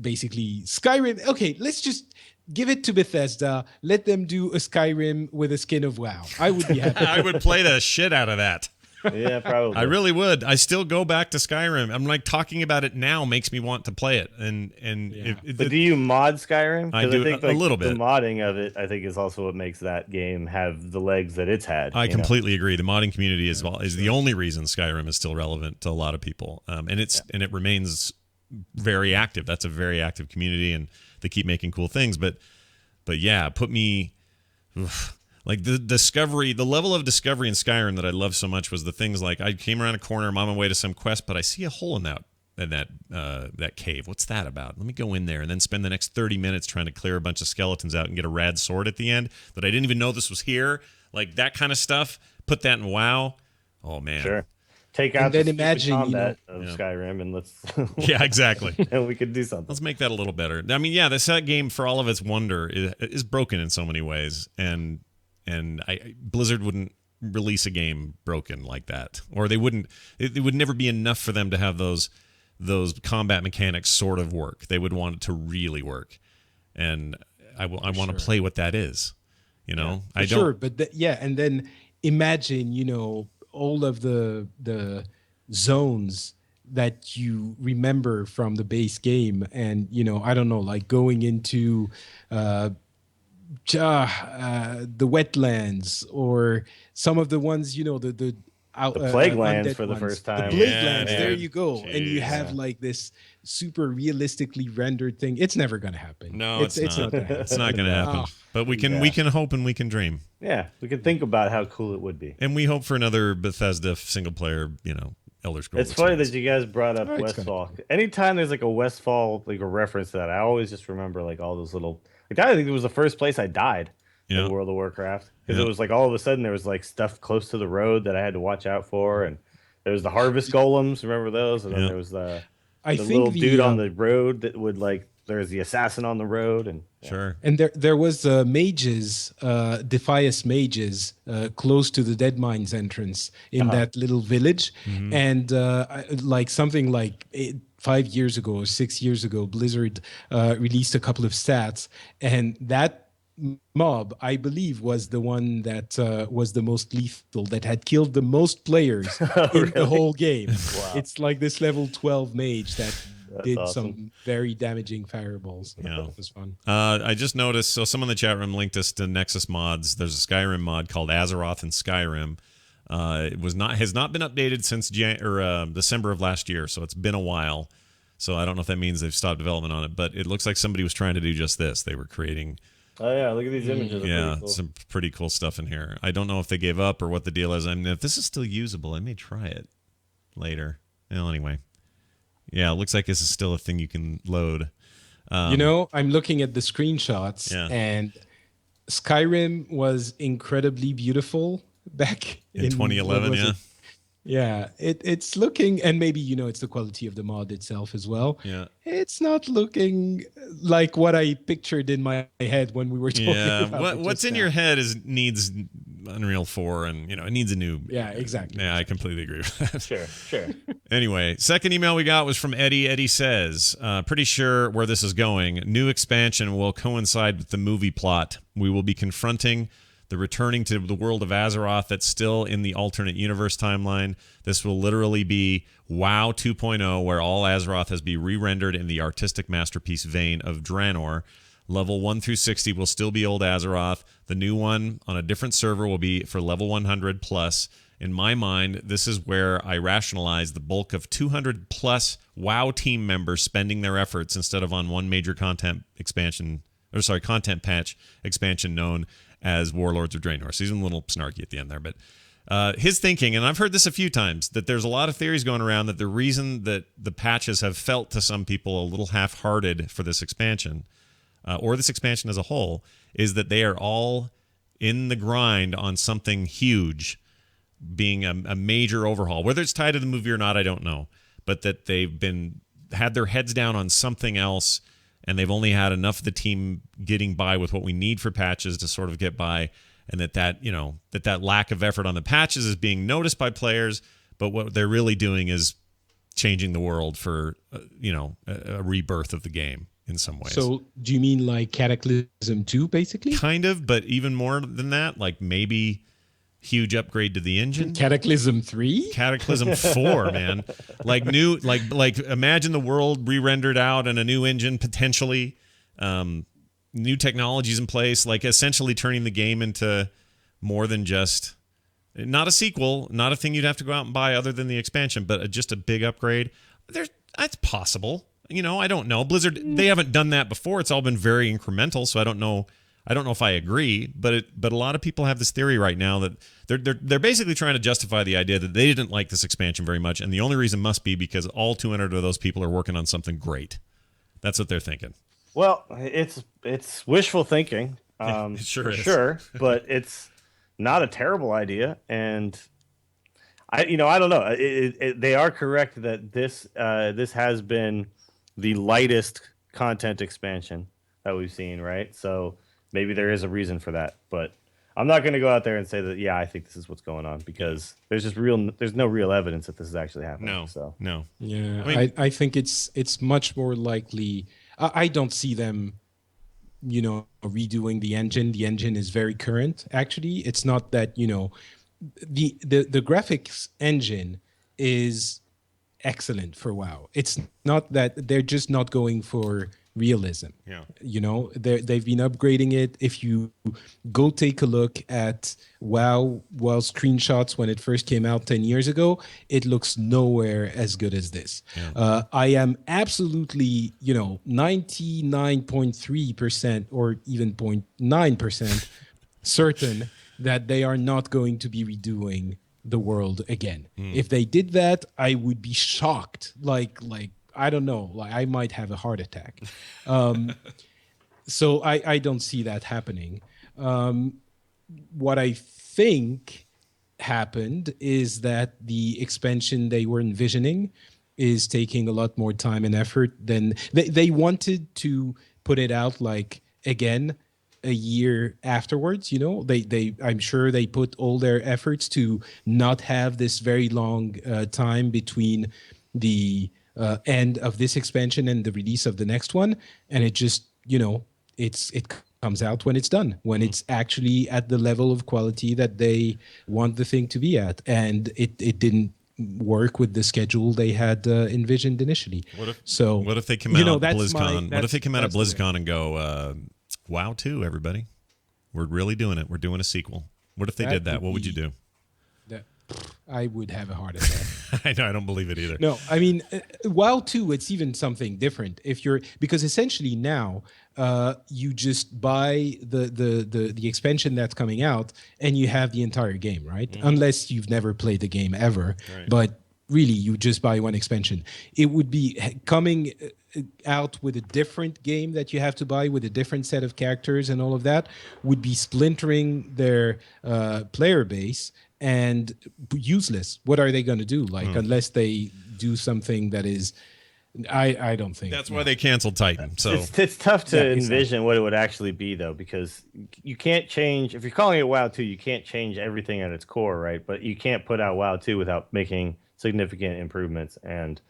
basically Skyrim. Okay, let's just give it to Bethesda. Let them do a Skyrim with a skin of WoW. I would be happy. I would play the shit out of that. Yeah, probably. I really would. I still go back to Skyrim. I'm like, talking about it now makes me want to play it. But do you mod Skyrim? I do, think, a little bit. The modding of it, I think, is also what makes that game have the legs that it's had. I completely agree. The modding community is the only reason Skyrim is still relevant to a lot of people, and it remains very active. That's a very active community, and they keep making cool things. But yeah, put me. Like the level of discovery in Skyrim that I love so much was the things like I came around a corner, I'm on my way to some quest, but I see a hole in that cave. What's that about? Let me go in there and then spend the next 30 minutes trying to clear a bunch of skeletons out and get a rad sword at the end that I didn't even know this was here. Like that kind of stuff. Put that in WoW. Oh man. Sure. Take out the combat of Skyrim and let's yeah, exactly. And we could do something. Let's make that a little better. I mean, yeah, this game, for all of its wonder, is broken in so many ways, and Blizzard wouldn't release a game broken like that, or they wouldn't. It would never be enough for them to have those combat mechanics sort of work. They would want it to really work, and I want to play what that is. Yeah, I don't. Sure, but and then imagine all of the zones that you remember from the base game, and I don't know, like going into the wetlands, or some of the ones the plague lands for the first time. The plague lands, there you go. Jeez, and you have like this super realistically rendered thing. It's never going to happen. No, it's not. It's not going to happen. But we can hope and we can dream. Yeah, we can think about how cool it would be. And we hope for another Bethesda single player, Elder Scrolls. It's funny that you guys brought up Westfall. Anytime there's like a Westfall, like a reference to that, I always just remember like all those little. Like, I think it was the first place I died in World of Warcraft, because it was like all of a sudden there was like stuff close to the road that I had to watch out for, and there was the harvest golems. Remember those? And then there was the little dude on the road that would like. There's the assassin on the road, and sure. And there was mages, Defias mages, close to the Dead Mines entrance in that little village, and like something like 5 years ago or 6 years ago, Blizzard released a couple of stats, and that mob, I believe, was the one that was the most lethal, that had killed the most players in the whole game. Wow. It's like this level 12 mage that did some very damaging fireballs. Yeah, it was fun. I just noticed. So someone in the chat room linked us to Nexus mods. There's a Skyrim mod called Azeroth in Skyrim. It has not been updated since December of last year, so it's been a while. So I don't know if that means they've stopped development on it, but it looks like somebody was trying to do just this. They were creating Oh yeah, look at these images. Yeah, cool. some pretty cool stuff in here. I don't know if they gave up or what the deal is. I mean, if this is still usable, I may try it later. Well, anyway. Yeah, it looks like this is still a thing you can load. I'm looking at the screenshots, and Skyrim was incredibly beautiful back in 2011. Yeah, it's looking, and maybe it's the quality of the mod itself as well. Yeah, it's not looking like what I pictured in my head when we were talking about what's in your head needs Unreal 4, and it needs a new. Yeah, exactly. Yeah, I completely agree with that. Sure. Anyway, second email we got was from Eddie. Eddie says, pretty sure where this is going. New expansion will coincide with the movie plot. We will be confronting the returning to the world of Azeroth that's still in the alternate universe timeline. This will literally be WoW 2.0, where all Azeroth has been re-rendered in the artistic masterpiece vein of Draenor. Level 1 through 60 will still be old Azeroth. The new one on a different server will be for level 100 plus. In my mind, this is where I rationalize the bulk of 200 plus WoW team members spending their efforts instead of on one major content patch expansion known as Warlords of Draenor. So he's a little snarky at the end there, but his thinking, and I've heard this a few times, that there's a lot of theories going around that the reason that the patches have felt to some people a little half-hearted for this expansion, or this expansion as a whole, is that they are all in the grind on something huge, being a major overhaul. Whether it's tied to the movie or not, I don't know, but that they've had their heads down on something else, and they've only had enough of the team getting by with what we need for patches to sort of get by, and that lack of effort on the patches is being noticed by players, but what they're really doing is changing the world for a rebirth of the game in some ways. So do you mean like Cataclysm 2, basically? Kind of, but even more than that, like maybe huge upgrade to the engine. Cataclysm 3? Cataclysm 4, man. Like new, like imagine the world re-rendered out and a new engine potentially, new technologies in place, like essentially turning the game into more than just, not a sequel, not a thing you'd have to go out and buy other than the expansion, but just a big upgrade. That's possible. I don't know. Blizzard, they haven't done that before. It's all been very incremental, so I don't know if I agree, but a lot of people have this theory right now that they're basically trying to justify the idea that they didn't like this expansion very much, and the only reason must be because all 200 of those people are working on something great. That's what they're thinking. Well, it's wishful thinking, it sure is. Sure, but it's not a terrible idea, and I don't know. They are correct that this has been the lightest content expansion that we've seen, right? So maybe there is a reason for that, but I'm not going to go out there and say that, I think this is what's going on, because there's no real evidence that this is actually happening. No. Yeah, I think it's much more likely. I don't see them, redoing the engine. The engine is very current, actually. It's not that, the graphics engine is excellent for WoW. It's not that they're just not going for realism. Yeah. They've been upgrading it. If you go take a look at WoW screenshots when it first came out 10 years ago, it looks nowhere as good as this. Yeah. I am absolutely, 99.3% or even 0.9% certain that they are not going to be redoing the world again. If they did that, I would be shocked. Like I don't know, like I might have a heart attack. So I don't see that happening. What I think happened is that the expansion they were envisioning is taking a lot more time and effort than they wanted to put it out like again a year afterwards. I'm sure they put all their efforts to not have this very long time between the end of this expansion and the release of the next one, and it just it comes out when it's done, when it's actually at the level of quality that they want the thing to be at, and it didn't work with the schedule they had envisioned initially. What if they come out at BlizzCon? What if they come out at BlizzCon and go, WoW 2, everybody, we're really doing it. We're doing a sequel. What if they did that? What would you do? I would have a heart attack. I know. I don't believe it either. No, I mean, WoW 2, it's even something different. Because essentially now you just buy the expansion that's coming out and you have the entire game, right? Mm-hmm. Unless you've never played the game ever. Right. But really, you just buy one expansion. It would be coming out with a different game that you have to buy with a different set of characters and all of that would be splintering their player base and useless. What are they going to do? Unless they do something that is, I don't think. That's why they canceled Titan. So it's tough to envision what it would actually be, though, because you can't change. If you're calling it WoW 2, you can't change everything at its core, right? But you can't put out WoW 2 without making significant improvements. And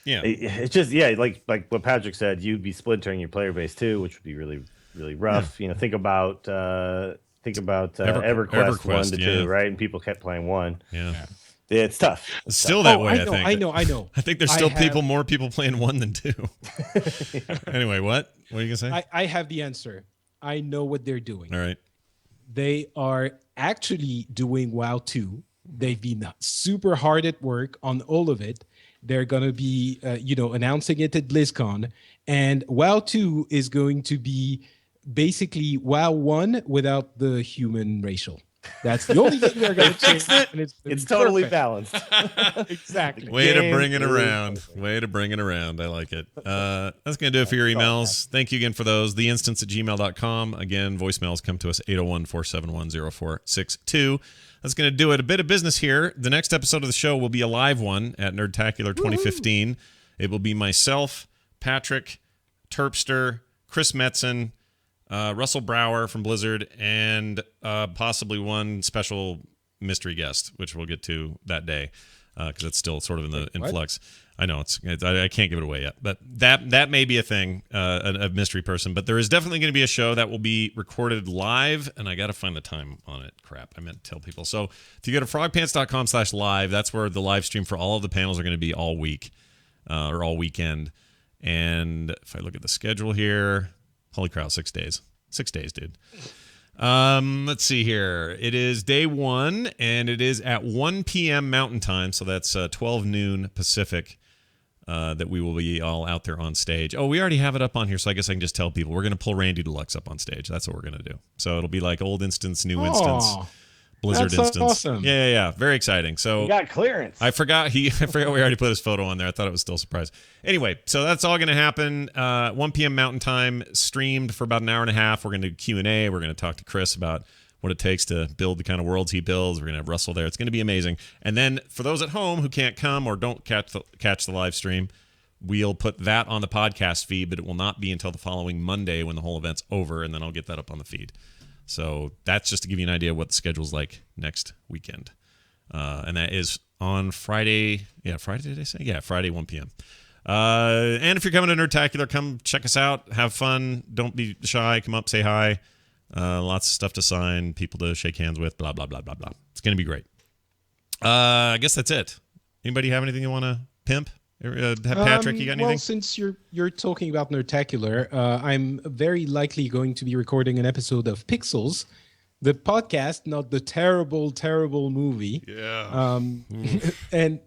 it's just like what Patrick said, you'd be splintering your player base too, which would be really, really rough. Yeah. Think about EverQuest 1 to 2, right? And people kept playing 1. Yeah. It's tough. It's still that way. I know. I think there's still more people playing 1 than 2. Anyway, what are you gonna say? I have the answer. I know what they're doing. All right. They are actually doing WoW 2. They've been super hard at work on all of it. They're going to be, announcing it at BlizzCon. And WoW 2 is going to be basically WoW 1 without the human racial. That's the only thing they're going to change. It's totally balanced. Exactly. Way to bring it around. I like it. That's going to do it for your emails. Thank you again for those. Theinstance@gmail.com. Again, voicemails come to us 801-471-0462. That's going to do it. A bit of business here. The next episode of the show will be a live one at Nerdtacular 2015. Woo-hoo. It will be myself, Patrick, Terpster, Chris Metzen, Russell Brower from Blizzard, and possibly one special mystery guest, which we'll get to that day because it's still sort of in flux. I know I can't give it away yet, but that may be a thing, a mystery person. But there is definitely going to be a show that will be recorded live, and I got to find the time on it. Crap, I meant to tell people. So if you go to frogpants.com/live, that's where the live stream for all of the panels are going to be all week or all weekend. And if I look at the schedule here, holy cow, 6 days. 6 days, dude. Let's see here. It is day 1, and it is at 1 p.m. Mountain Time, so that's 12 noon Pacific. That we will be all out there on stage. Oh, we already have it up on here, so I guess I can just tell people we're going to pull Randy Deluxe up on stage. That's what we're going to do. So it'll be like old instance, new instance, Blizzard instance. Awesome. Yeah. Very exciting. So you got clearance. I forgot we already put his photo on there. I thought it was still a surprise. Anyway, so that's all going to happen. 1 p.m. Mountain Time, streamed for about an hour and a half. We're going to do Q&A. We're going to talk to Chris about what it takes to build the kind of worlds he builds. We're going to have Russell there. It's going to be amazing. And then for those at home who can't come or don't catch the live stream, we'll put that on the podcast feed, but it will not be until the following Monday when the whole event's over, and then I'll get that up on the feed. So that's just to give you an idea of what the schedule's like next weekend. And that is on Friday. Yeah, Friday, did I say? Yeah, Friday, 1 p.m. And if you're coming to Nerdtacular, come check us out. Have fun. Don't be shy. Come up, say hi. Lots of stuff to sign, people to shake hands with, blah, blah, blah, blah, blah. It's going to be great. I guess that's it. Anybody have anything you want to pimp? Patrick, you got anything? Well, since you're talking about Nerdtacular, I'm very likely going to be recording an episode of Pixels, the podcast, not the terrible, terrible movie. Yeah. And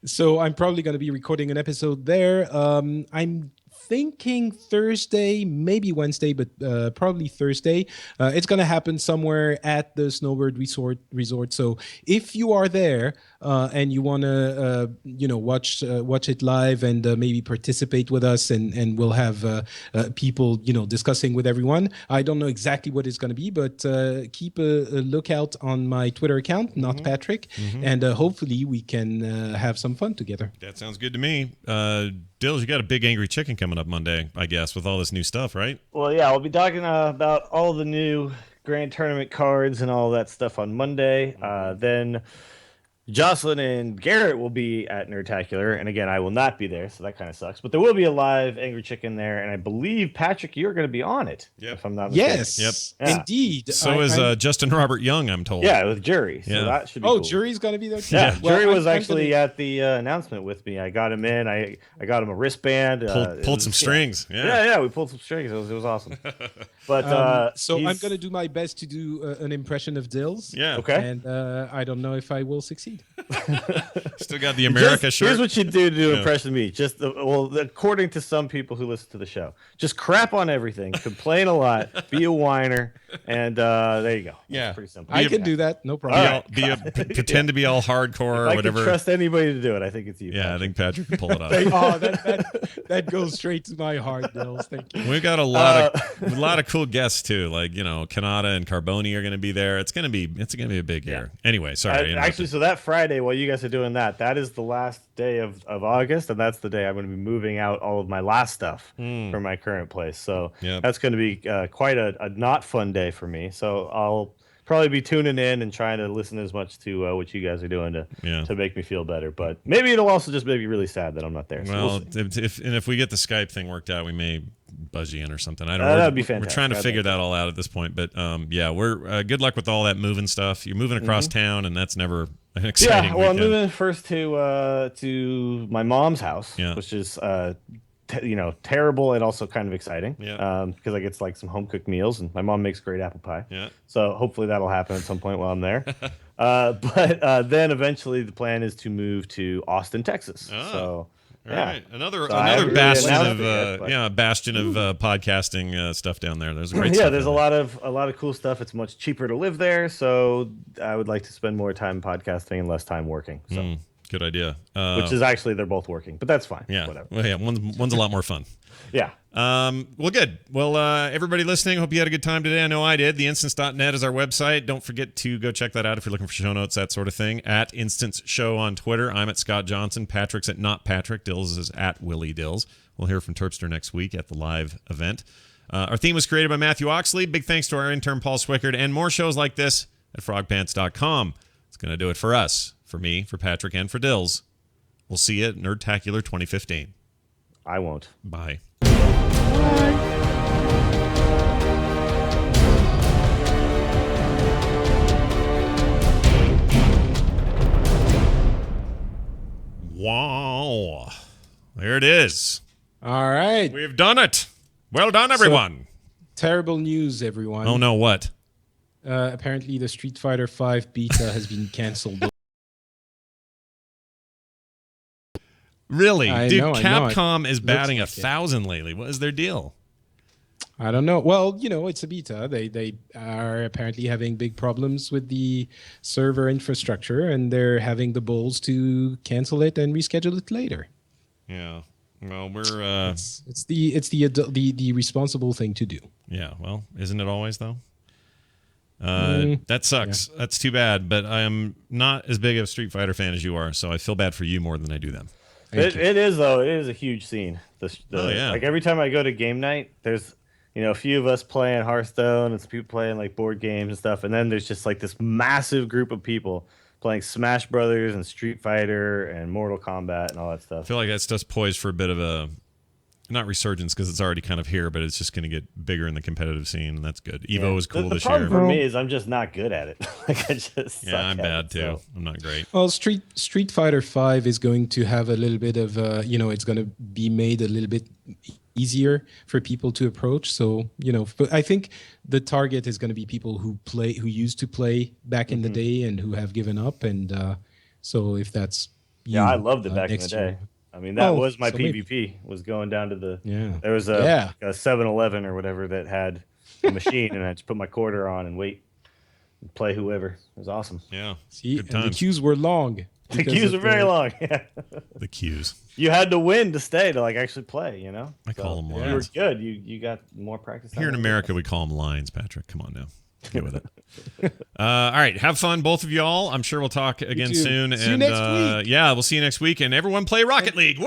so I'm probably going to be recording an episode there. I'm thinking Thursday, maybe Wednesday, but probably Thursday. It's going to happen somewhere at the Snowbird Resort. So if you are there and you want to, watch it live and maybe participate with us, and we'll have people, discussing with everyone. I don't know exactly what it's going to be, but keep a lookout on my Twitter account, not Patrick, and hopefully we can have some fun together. That sounds good to me. Dills, you got a big angry chicken coming up Monday, I guess, with all this new stuff, right? Well, yeah, we'll be talking about all the new Grand Tournament cards and all that stuff on Monday. Then Jocelyn and Garrett will be at Nerdtacular, and again, I will not be there, so that kind of sucks. But there will be a live Angry Chicken there, and I believe Patrick, you're going to be on it, if I'm not mistaken. Yes, yep, indeed. So is Justin Robert Young, I'm told. Yeah, with Jury. So that should be cool. Jury's going to be there too. Yeah, well, Jury was actually at the announcement with me. I got him in. I got him a wristband. Pulled some strings. Yeah, we pulled some strings. It was awesome. But so I'm going to do my best to do an impression of Dills. Yeah. Okay. And I don't know if I will succeed. Still got the America shirt. Here's what you do to impress me. Just according to some people who listen to the show, just crap on everything, complain a lot, be a whiner, and there you go. Yeah, pretty simple. I can do that. No problem. Pretend to be all hardcore or whatever. I can trust anybody to do it. I think it's you. Yeah, Patrick. I think Patrick can pull it off. That goes straight to my heart, Dills. Thank you. We've got a lot of cool guests too. Like Kanata and Carboni are going to be there. It's going to be a big year. Anyway, sorry. Actually, so that Friday, while you guys are doing that is the last day of August, and that's the day I'm going to be moving out all of my last stuff from my current place. So that's going to be quite a not fun day for me. So I'll probably be tuning in and trying to listen as much to what you guys are doing to make me feel better. But maybe it'll also just make me really sad that I'm not there. So well, if we get the Skype thing worked out, we may buzz you in or something. I don't know. That'd be fantastic. We're trying to figure that all out at this point. But we're good luck with all that moving stuff. You're moving across town, and that's never an exciting well, weekend. I'm moving first to my mom's house, which is terrible and also kind of exciting. Because I get like some home cooked meals, and my mom makes great apple pie. So hopefully that'll happen at some point while I'm there. But then eventually the plan is to move to Austin, Texas. So. All right, another bastion of podcasting stuff down there. There's great stuff. There's a lot of cool stuff. It's much cheaper to live there, so I would like to spend more time podcasting and less time working. So good idea. Which is actually they're both working, but that's fine. Yeah, whatever. Well, one's a lot more fun. Yeah. Well, good. Well, everybody listening, hope you had a good time today. I know I did. Theinstance.net is our website. Don't forget to go check that out if you're looking for show notes, that sort of thing. At Instance Show on Twitter. I'm at Scott Johnson. Patrick's at Not Patrick. Dills is at Willie Dills. We'll hear from Terpster next week at the live event. Our theme was created by Matthew Oxley. Big thanks to our intern, Paul Swickard, and more shows like this at frogpants.com. It's going to do it for us, for me, for Patrick, and for Dills. We'll see you at Nerdtacular 2015. I won't. Bye. Wow. There it is. All right. We've done it. Well done, everyone. Terrible news, everyone. Oh, no, what? Apparently, the Street Fighter V beta has been canceled. Really? Dude, know, Capcom is batting like 1,000 lately. What is their deal? I don't know. Well, it's a beta. They are apparently having big problems with the server infrastructure, and they're having the balls to cancel it and reschedule it later. Yeah. Well, we're it's the responsible thing to do. Yeah. Well, isn't it always though? That sucks. Yeah. That's too bad. But I am not as big of a Street Fighter fan as you are, so I feel bad for you more than I do them. It is though. It is a huge scene. Yeah. Like every time I go to game night, there's a few of us playing Hearthstone and some people playing like board games and stuff, and then there's just like this massive group of people playing Smash Brothers and Street Fighter and Mortal Kombat and all that stuff. I feel like that stuff's poised for a bit of a not resurgence because it's already kind of here, but it's just going to get bigger in the competitive scene, and that's good. Evo was cool this year. The problem for me is I'm just not good at it. Like I just I'm bad too. So. I'm not great. Well, Street Fighter V is going to have a little bit of it's going to be made a little bit easier for people to approach. So but I think the target is going to be people who used to play back in the day and who have given up. And so if that's I loved it back in the day. Year. I mean, that was my PvP, was going down to the... Yeah. There was a 7-Eleven or whatever that had a machine, and I just put my quarter on and wait and play whoever. It was awesome. Yeah. See, and the queues were long. The queues were very long, yeah. The queues. You had to win to stay, to like actually play, I call them lines. You were good. You got more practice. Here in America, we call them lines, Patrick. Come on now. Get with it. All right. Have fun, both of y'all. I'm sure we'll talk again soon. See you next week. Yeah, we'll see you next week. And everyone play Rocket League. Woo!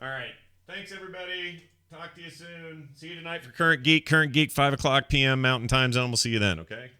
All right. Thanks, everybody. Talk to you soon. See you tonight for Current Geek, 5 o'clock p.m. Mountain Time Zone. We'll see you then, okay?